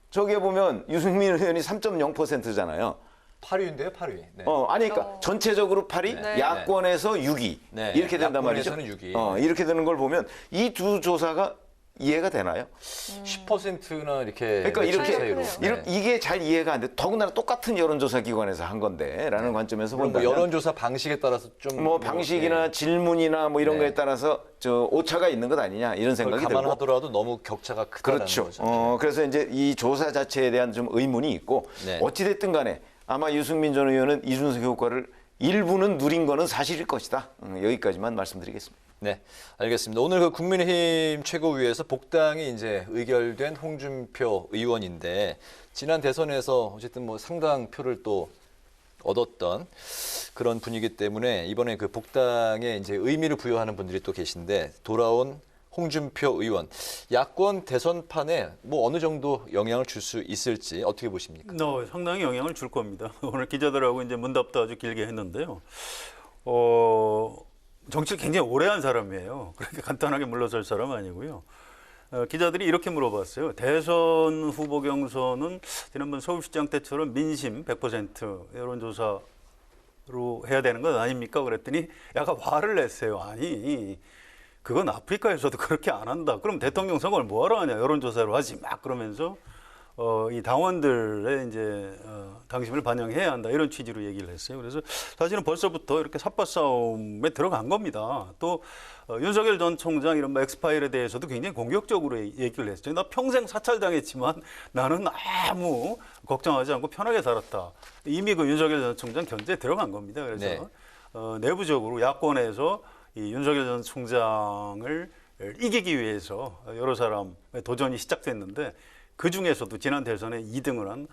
S3: 저기에 보면 유승민 의원이 3.0%잖아요.
S2: 8위인데요, 8위. 네.
S3: 아니 그러니까 전체적으로 8위,
S2: 네.
S3: 야권에서 6위
S2: 네.
S3: 이렇게 된단 말이죠.
S2: 야권에서는 6위.
S3: 이렇게 되는 걸 보면 이 두 조사가 이해가 되나요?
S2: 10%나 이렇게
S3: 그러니까 이렇게
S2: 차이로. 네.
S3: 이게 잘 이해가 안 돼. 더군다나 똑같은 여론조사 기관에서 한 건데라는 관점에서
S2: 뭐
S3: 본다면
S2: 여론조사 방식에 따라서 좀
S3: 뭐 방식이나 질문이나 뭐 이런 거에 따라서 저 오차가 있는 것 아니냐 이런 생각이 들고
S2: 감안하더라도 너무 격차가 크다는
S3: 그렇죠.
S2: 거죠.
S3: 그래서 이제 이 조사 자체에 대한 좀 의문이 있고
S2: 네.
S3: 어찌 됐든 간에 아마 유승민 전 의원은 이준석 효과를 일부는 누린 거는 사실일 것이다. 여기까지만 말씀드리겠습니다.
S2: 네, 알겠습니다. 오늘 그 국민의힘 최고위에서 복당이 이제 의결된 홍준표 의원인데 지난 대선에서 어쨌든 뭐 상당 표를 또 얻었던 그런 분위기 때문에 이번에 그 복당에 이제 의미를 부여하는 분들이 또 계신데 돌아온 홍준표 의원, 야권 대선판에 뭐 어느 정도 영향을 줄 수 있을지 어떻게 보십니까?
S8: 상당히 영향을 줄 겁니다. 오늘 기자들하고 이제 문답도 아주 길게 했는데요. 정치를 굉장히 오래 한 사람이에요. 그렇게 간단하게 물러설 사람 아니고요. 기자들이 이렇게 물어봤어요. 대선 후보 경선은 지난번 서울시장 때처럼 민심 100% 여론조사로 해야 되는 건 아닙니까? 그랬더니 약간 화를 냈어요. 아니, 그건 아프리카에서도 그렇게 안 한다. 그럼 대통령 선거를 뭐하러 하냐? 여론조사로 하지 막 그러면서 이 당원들의 이제 당심을 반영해야 한다 이런 취지로 얘기를 했어요. 그래서 사실은 벌써부터 이렇게 삿바 싸움에 들어간 겁니다. 또 윤석열 전 총장 이런 엑스파일에 대해서도 굉장히 공격적으로 얘기를 했어요. 나 평생 사찰당했지만 나는 아무 걱정하지 않고 편하게 살았다. 이미 그 윤석열 전 총장 견제에 들어간 겁니다. 그래서
S2: 네.
S8: 내부적으로 야권에서 이 윤석열 전 총장을 이기기 위해서 여러 사람의 도전이 시작됐는데 그 중에서도 지난 대선에 2등을 한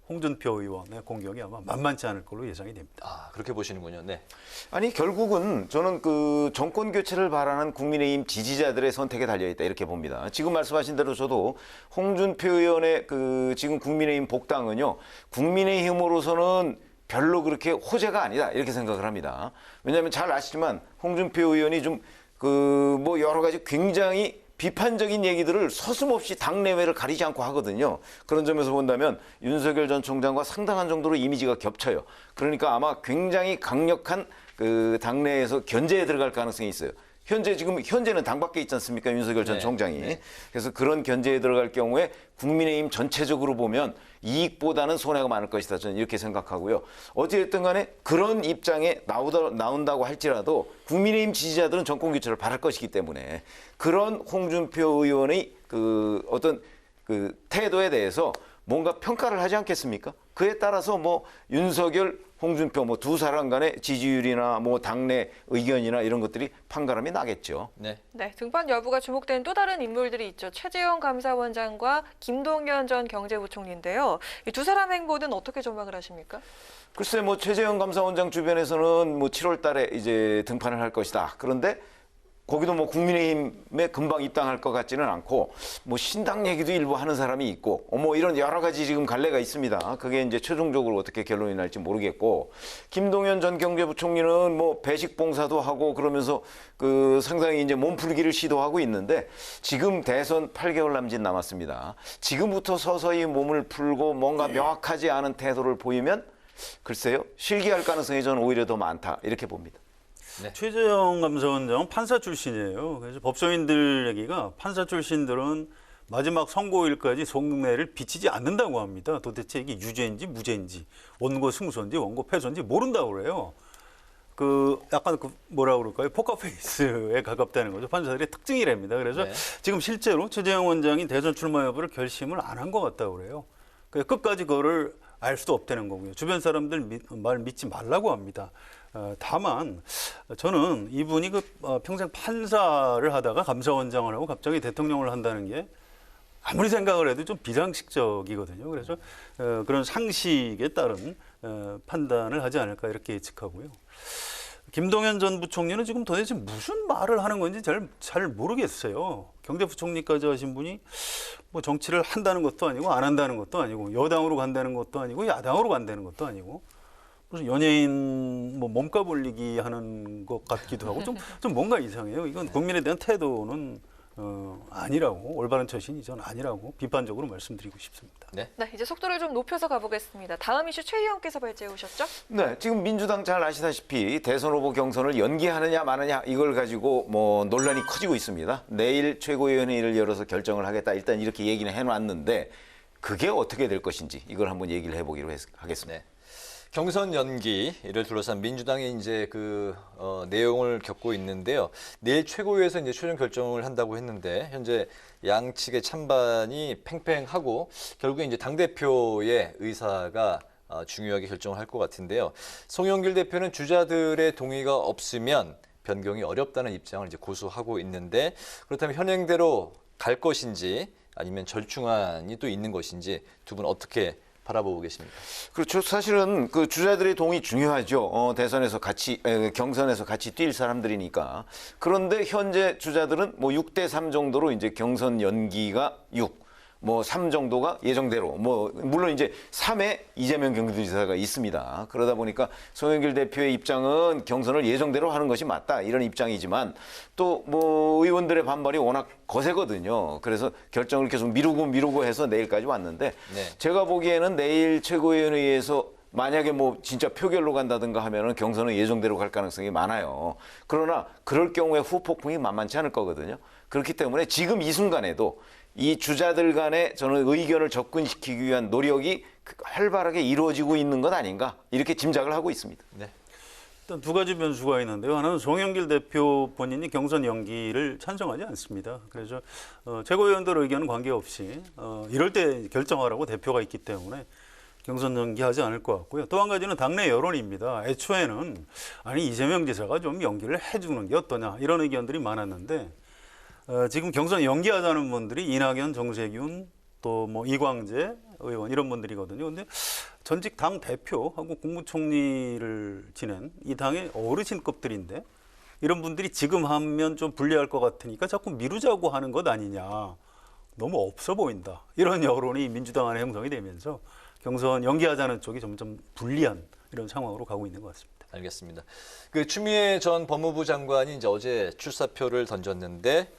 S8: 홍준표 의원의 공격이 아마 만만치 않을 걸로 예상이 됩니다.
S2: 아, 그렇게 보시는군요. 네.
S3: 아니 결국은 저는 그 정권 교체를 바라는 국민의힘 지지자들의 선택에 달려 있다 이렇게 봅니다. 지금 말씀하신 대로 저도 홍준표 의원의 그 지금 국민의힘 복당은요, 국민의힘으로서는 별로 그렇게 호재가 아니다 이렇게 생각을 합니다. 왜냐하면 잘 아시지만 홍준표 의원이 좀 그 뭐 여러 가지 굉장히 비판적인 얘기들을 서슴없이 당내외를 가리지 않고 하거든요. 그런 점에서 본다면 윤석열 전 총장과 상당한 정도로 이미지가 겹쳐요. 그러니까 아마 굉장히 강력한 그 당내에서 견제에 들어갈 가능성이 있어요. 현재는 당 밖에 있지 않습니까? 윤석열 전 총장이. 네. 그래서 그런 견제에 들어갈 경우에 국민의힘 전체적으로 보면 이익보다는 손해가 많을 것이다. 저는 이렇게 생각하고요. 어찌됐든 간에 그런 입장에 나온다고 할지라도 국민의힘 지지자들은 정권 교체를 바랄 것이기 때문에 그런 홍준표 의원의 그 어떤 그 태도에 대해서 뭔가 평가를 하지 않겠습니까? 그에 따라서 뭐 윤석열, 홍준표 뭐 두 사람 간의 지지율이나 뭐 당내 의견이나 이런 것들이 판가름이 나겠죠.
S2: 네.
S1: 네, 등판 여부가 주목되는 또 다른 인물들이 있죠. 최재형 감사원장과 김동연 전 경제부총리인데요. 이 두 사람 행보는 어떻게 전망을 하십니까?
S3: 글쎄 뭐 최재형 감사원장 주변에서는 뭐 7월 달에 이제 등판을 할 것이다. 그런데 거기도 뭐 국민의힘에 금방 입당할 것 같지는 않고 뭐 신당 얘기도 일부 하는 사람이 있고 뭐 이런 여러 가지 지금 갈래가 있습니다. 그게 이제 최종적으로 어떻게 결론이 날지 모르겠고 김동연 전 경제부총리는 뭐 배식 봉사도 하고 그러면서 그 상당히 이제 몸풀기를 시도하고 있는데 지금 대선 8개월 남짓 남았습니다. 지금부터 서서히 몸을 풀고 뭔가 명확하지 않은 태도를 보이면 글쎄요 실기할 가능성이 저는 오히려 더 많다 이렇게 봅니다.
S8: 네. 최재형 감사원장은 판사 출신이에요. 그래서 법조인들 얘기가 판사 출신들은 마지막 선고일까지 속내를 비치지 않는다고 합니다. 도대체 이게 유죄인지 무죄인지 원고 승소인지 원고 패소인지 모른다고 그래요. 그 약간 그 뭐라 그럴까요? 포커페이스에 가깝다는 거죠. 판사들의 특징이랍니다. 그래서
S2: 네.
S8: 지금 실제로 최재형 원장이 대선 출마 여부를 결심을 안 한 것 같다고 그래요. 그러니까 끝까지 그거를 알 수도 없다는 거고요. 주변 사람들 말 믿지 말라고 합니다. 다만 저는 이분이 그 평생 판사를 하다가 감사원장을 하고 갑자기 대통령을 한다는 게 아무리 생각을 해도 좀 비상식적이거든요. 그래서 그런 상식에 따른 판단을 하지 않을까 이렇게 예측하고요. 김동연 전 부총리는 지금 도대체 무슨 말을 하는 건지 잘 모르겠어요. 경제부총리까지 하신 분이 뭐 정치를 한다는 것도 아니고 안 한다는 것도 아니고 여당으로 간다는 것도 아니고 야당으로 간다는 것도 아니고 무슨 연예인 뭐 몸값 올리기 하는 것 같기도 하고 좀 뭔가 이상해요. 이건 국민에 대한 태도는 아니라고 올바른 처신이 전 아니라고 비판적으로 말씀드리고 싶습니다.
S2: 네.
S1: 네, 이제 속도를 좀 높여서 가보겠습니다. 다음 이슈 최 의원께서 발제해 오셨죠?
S3: 네, 지금 민주당 잘 아시다시피 대선 후보 경선을 연기하느냐 마느냐 이걸 가지고 뭐 논란이 커지고 있습니다. 내일 최고위원회의를 열어서 결정을 하겠다. 일단 이렇게 얘기는 해놨는데 그게 어떻게 될 것인지 이걸 한번 얘기를 해보기로 하겠습니다.
S2: 네. 경선 연기를 둘러싼 민주당이 이제 그 내용을 겪고 있는데요. 내일 최고위에서 이제 최종 결정을 한다고 했는데 현재 양측의 찬반이 팽팽하고 결국에 이제 당 대표의 의사가 중요하게 결정을 할 것 같은데요. 송영길 대표는 주자들의 동의가 없으면 변경이 어렵다는 입장을 이제 고수하고 있는데 그렇다면 현행대로 갈 것인지 아니면 절충안이 또 있는 것인지 두 분 어떻게 바라보고 계십니까?
S3: 그렇죠. 사실은 그 주자들의 동의 중요하죠. 대선에서 같이 경선에서 같이 뛸 사람들이니까. 그런데 현재 주자들은 뭐 6대 3 정도로 이제 경선 연기가 6, 뭐 3 정도가 예정대로, 뭐 물론 이제 3에 이재명 경기도지사가 있습니다. 그러다 보니까 송영길 대표의 입장은 경선을 예정대로 하는 것이 맞다 이런 입장이지만 또 뭐 의원들의 반발이 워낙 거세거든요. 그래서 결정을 계속 미루고 해서 내일까지 왔는데 제가 보기에는 내일 최고위원회에서 만약에 뭐 진짜 표결로 간다든가 하면은 경선은 예정대로 갈 가능성이 많아요. 그러나 그럴 경우에 후폭풍이 만만치 않을 거거든요. 그렇기 때문에 지금 이 순간에도 이 주자들 간에 저는 의견을 접근시키기 위한 노력이 활발하게 이루어지고 있는 것 아닌가 이렇게 짐작을 하고 있습니다.
S2: 네.
S8: 일단 두 가지 변수가 있는데요. 하나는 송영길 대표 본인이 경선 연기를 찬성하지 않습니다. 그래서 최고위원들 의견은 관계없이 이럴 때 결정하라고 대표가 있기 때문에 경선 연기하지 않을 것 같고요. 또 한 가지는 당내 여론입니다. 애초에는 아니 이재명 지사가 좀 연기를 해주는 게 어떠냐 이런 의견들이 많았는데 지금 경선 연기하자는 분들이 이낙연, 정세균, 또 뭐 이광재 의원 이런 분들이거든요. 근데 전직 당 대표하고 국무총리를 지낸 이 당의 어르신급들인데 이런 분들이 지금 하면 좀 불리할 것 같으니까 자꾸 미루자고 하는 것 아니냐. 너무 없어 보인다. 이런 여론이 민주당 안에 형성이 되면서 경선 연기하자는 쪽이 점점 불리한 이런 상황으로 가고 있는 것 같습니다.
S2: 알겠습니다. 그 추미애 전 법무부 장관이 이제 어제 출사표를 던졌는데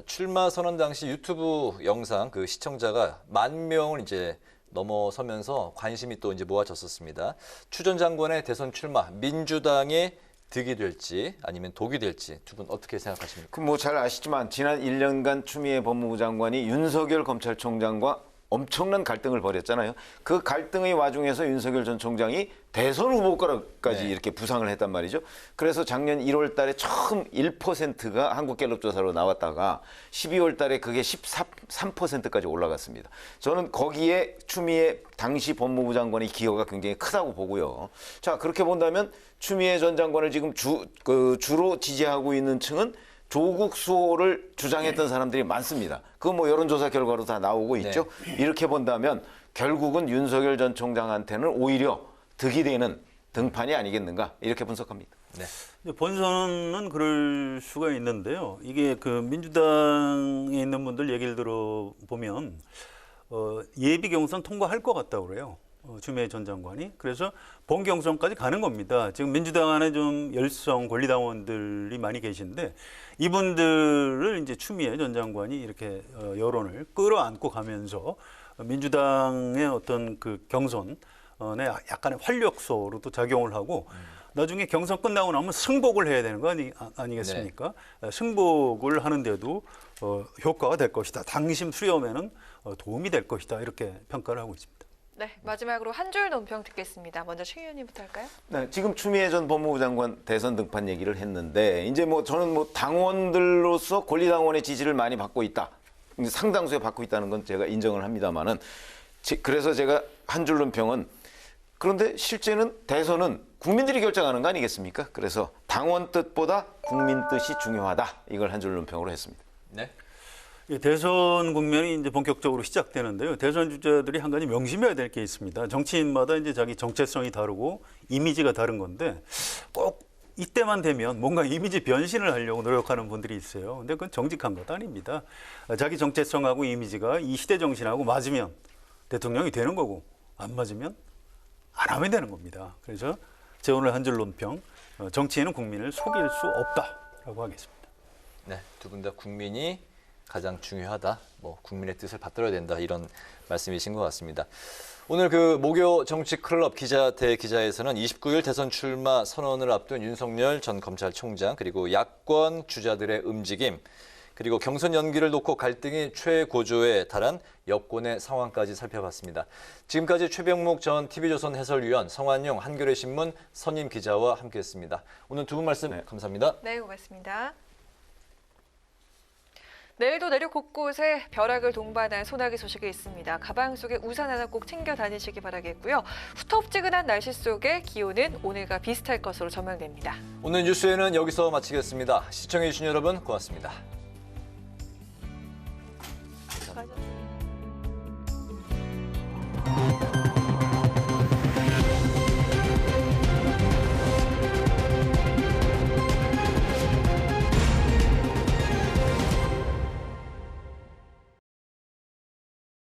S2: 출마 선언 당시 유튜브 영상 그 시청자가 10,000명을 이제 넘어서면서 관심이 또 이제 모아졌었습니다. 추 전 장관의 대선 출마 민주당의 득이 될지 아니면 독이 될지 두 분 어떻게 생각하십니까?
S3: 뭐 잘 아시지만 지난 1년간 추미애 법무부 장관이 윤석열 검찰총장과 엄청난 갈등을 벌였잖아요. 그 갈등의 와중에서 윤석열 전 총장이 대선 후보까지 이렇게 부상을 했단 말이죠. 그래서 작년 1월 달에 처음 1%가 한국갤럽 조사로 나왔다가 12월 달에 그게 13%까지 올라갔습니다. 저는 거기에 추미애 당시 법무부 장관의 기여가 굉장히 크다고 보고요. 자, 그렇게 본다면 추미애 전 장관을 지금 주로 지지하고 있는 층은 조국 수호를 주장했던 사람들이 많습니다. 그건 뭐 여론조사 결과로 다 나오고 있죠. 이렇게 본다면 결국은 윤석열 전 총장한테는 오히려 득이 되는 등판이 아니겠는가 이렇게 분석합니다.
S2: 네.
S8: 본선은 그럴 수가 있는데요. 이게 그 민주당에 있는 분들 얘기를 들어보면 예비 경선 통과할 것 같다고 그래요. 추미애 전 장관이. 그래서 본 경선까지 가는 겁니다. 지금 민주당 안에 좀 열성 권리당원들이 많이 계신데 이분들을 이제 추미애 전 장관이 이렇게 여론을 끌어안고 가면서 민주당의 어떤 그 경선에 약간의 활력소로도 작용을 하고 나중에 경선 끝나고 나면 승복을 해야 되는 거 아니겠습니까? 네. 승복을 하는데도 효과가 될 것이다. 당심 수렴에는 도움이 될 것이다. 이렇게 평가를 하고 있습니다.
S1: 네, 마지막으로 한 줄 논평 듣겠습니다. 먼저 최 의원님부터 할까요?
S3: 네, 지금 추미애 전 법무부 장관 대선 등판 얘기를 했는데 이제 뭐 저는 뭐 당원들로서 권리당원의 지지를 많이 받고 있다. 상당수에 받고 있다는 건 제가 인정을 합니다만은 그래서 제가 한 줄 논평은 그런데 실제는 대선은 국민들이 결정하는 거 아니겠습니까? 그래서 당원 뜻보다 국민 뜻이 중요하다. 이걸 한 줄 논평으로 했습니다.
S2: 네.
S8: 대선 국면이 이제 본격적으로 시작되는데요. 대선 주자들이 한 가지 명심해야 될 게 있습니다. 정치인마다 이제 자기 정체성이 다르고 이미지가 다른 건데 꼭 이때만 되면 뭔가 이미지 변신을 하려고 노력하는 분들이 있어요. 근데 그건 정직한 것도 아닙니다. 자기 정체성하고 이미지가 이 시대 정신하고 맞으면 대통령이 되는 거고 안 맞으면 안 하면 되는 겁니다. 그래서 제 오늘 한 줄 논평, 정치인은 국민을 속일 수 없다라고 하겠습니다.
S2: 네, 두 분 다 국민이 가장 중요하다. 뭐 국민의 뜻을 받들어야 된다. 이런 말씀이신 것 같습니다. 오늘 그 목요 정치 클럽 기자 대 기자에서는 29일 대선 출마 선언을 앞둔 윤석열 전 검찰총장 그리고 야권 주자들의 움직임 그리고 경선 연기를 놓고 갈등이 최고조에 달한 여권의 상황까지 살펴봤습니다. 지금까지 최병묵 전 TV조선 해설위원, 성환용 한겨레 신문 선임 기자와 함께했습니다. 오늘 두 분 말씀 감사합니다.
S1: 네, 고맙습니다. 내일도 내륙 곳곳에 벼락을 동반한 소나기 소식이 있습니다. 가방 속에 우산 하나 꼭 챙겨 다니시기 바라겠고요. 후텁지근한 날씨 속에 기온은 오늘과 비슷할 것으로 전망됩니다.
S2: 오늘 뉴스에는 여기서 마치겠습니다. 시청해주신 여러분 고맙습니다.